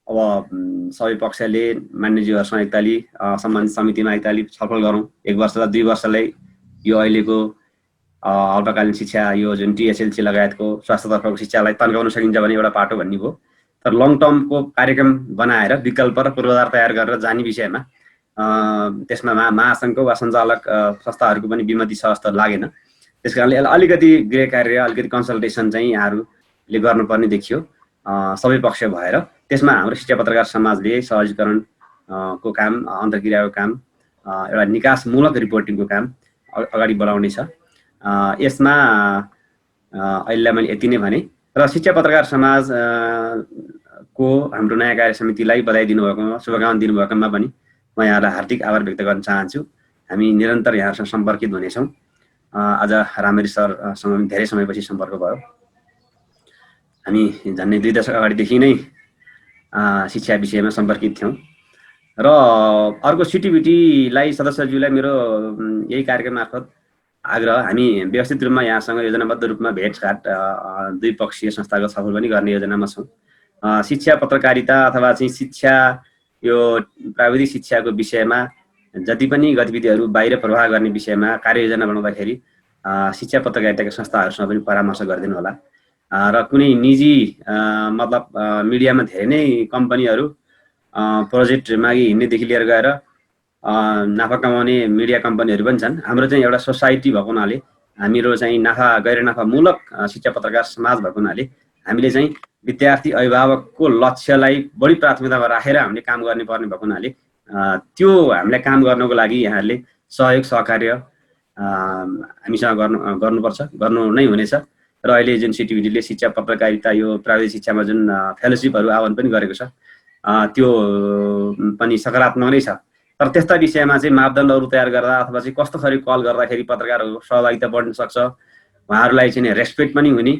अब सबै पक्षले मान्यज्यूहरूसँग एकताली सम्बन्धित समितिमा एकताली छलफल गरौँ। 1 वर्षलाई 2 वर्षलाई यो अहिलेको अल्पकालीन शिक्षा यो जुन टिएसएलसी लगायतको स्वास्थ्यतर्फको शिक्षालाई तन्काउन सकिन्छ भने एउटा पाटो भन्ने भयो। तर लङ टर्मको कार्यक्रम बनाएर विकल्प र पूर्वाधार तयार गरेर जाने विषयमा त्यसमा महासङ्घको वा सञ्चालक संस्थाहरूको पनि विमति छ जस्तो लागेन। त्यस कारणले यसलाई अलिकति गृह कार्य, अलिकति कन्सल्टेसन चाहिँ यहाँहरूले गर्नुपर्ने देखियो सबै पक्ष भएर। त्यसमा हाम्रो शिक्षा पत्रकार समाजले सहजीकरणको काम, अन्तर्क्रियाको काम, एउटा निकासमूलक रिपोर्टिङको काम अगाडि बढाउने छ। यसमा अहिले मैले यति नै भने र शिक्षा पत्रकार समाज को हाम्रो नयाँ कार्य समितिलाई बधाई दिनुभएकोमा, शुभकामना दिनुभएकोमा पनि म यहाँलाई हार्दिक आभार व्यक्त गर्न चाहन्छु। हामी निरन्तर यहाँहरूसँग सम्पर्कित हुनेछौँ। आज रामरी सरसँग धेरै समयपछि सम्पर्क भयो। हामी झन्डै 2 दशक अगाडिदेखि नै शिक्षा विषयमा सम्पर्कित थियौँ र अर्को सिटिभिटीलाई सदस्यज्यूलाई मेरो यही कार्यक्रम मार्फत आग्रह, हामी व्यवस्थित रूपमा यहाँसँग योजनाबद्ध रूपमा भेटघाट द्विपक्षीय संस्थागत छलफल पनि गर्ने योजनामा छौँ। शिक्षा पत्रकारिता अथवा चाहिँ शिक्षा यो प्राविधिक शिक्षाको विषयमा जति पनि गतिविधिहरू बाहिर प्रवाह गर्ने विषयमा कार्ययोजना बनाउँदाखेरि शिक्षा पत्रकारिताका संस्थाहरूसँग पनि परामर्श गरिदिनु होला र कुनै निजी मतलब मिडियामा धेरै नै कम्पनीहरू प्रोजेक्ट मागी हिँड्नेदेखि लिएर गएर नाफा कमाउने मिडिया कम्पनीहरू पनि छन्। हाम्रो चाहिँ एउटा सोसाइटी भएको हुनाले, हाम्रो चाहिँ गैर नाफामूलक शिक्षा पत्रकार समाज भएको हुनाले हामीले चाहिँ विद्यार्थी अभिभावकको लक्ष्यलाई बढी प्राथमिकतामा राखेर हामीले काम गर्ने पर्ने भएको हुनाले त्यो हामीलाई काम गर्नको लागि यहाँहरूले सहयोग सहकार्य हामीसँग गर्नुपर्छ, गर्नु नै हुनेछ। र अहिले जुन सिटिभिटीले शिक्षा पत्रकारिता यो प्राविधिक शिक्षामा जुन फेलोसिपहरू आह्वान पनि गरेको छ त्यो पनि सकारात्मक नै छ। तर त्यस्ता विषयमा चाहिँ मापदण्डहरू तयार गर्दा अथवा चाहिँ कस्तो खालको कल गर्दाखेरि पत्रकारहरूको सहभागिता बढ्न सक्छ, उहाँहरूलाई चाहिँ रेस्पेक्ट पनि हुने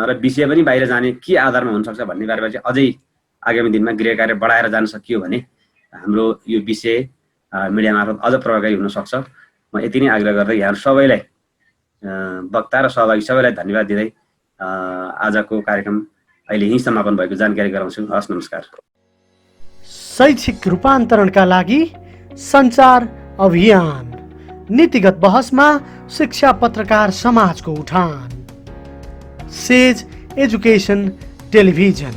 र विषय पनि बाहिर जाने के आधारमा हुनसक्छ भन्ने बारेमा चाहिँ अझै आगामी दिनमा गृह कार्य बढाएर जान सकियो भने हाम्रो यो विषय मिडिया मार्फत अझ प्रभावकारी हुन सक्छ। म यति नै आग्रह गर्दै यहाँ सबैलाई वक्ता र सहभागी सबैलाई धन्यवाद दिँदै आजको कार्यक्रम अहिले यहीँ समापन भएको जानकारी गराउँछु। हस्, नमस्कार। शैक्षिक रूपान्तरणका लागि सञ्चार अभियान, नीतिगत बहसमा शिक्षा पत्रकार समाजको उठान। Says education television.